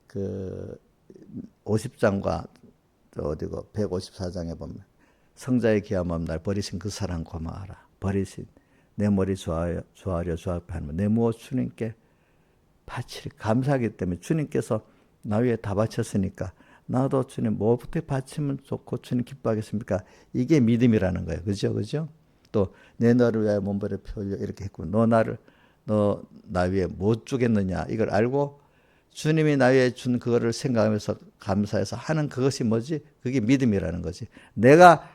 S1: 그 50장과 어디고 154장에 보면 성자의 귀함없는 날 버리신 그 사랑 고마워라. 버리신 내 머리 조아려 조합하는 내 무엇 주님께 바치리 감사하기 때문에 주님께서 나 위에 다 바쳤으니까 나도 주님 뭐부터 바치면 좋고 주님 기뻐하겠습니까? 이게 믿음이라는 거예요. 그죠? 또 내 너를 위하여 몸부림을 펴려 이렇게 했고 너 나 위에 못 주겠느냐 이걸 알고 주님이 나 위에 준 그거를 생각하면서 감사해서 하는 그것이 뭐지? 그게 믿음이라는 거지. 내가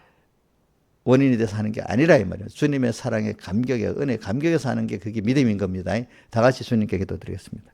S1: 원인이 돼서 하는 게 아니라 이 말이에요. 주님의 사랑에 감격에 은혜 감격에서 하는 게 그게 믿음인 겁니다. 다 같이 주님께 기도드리겠습니다.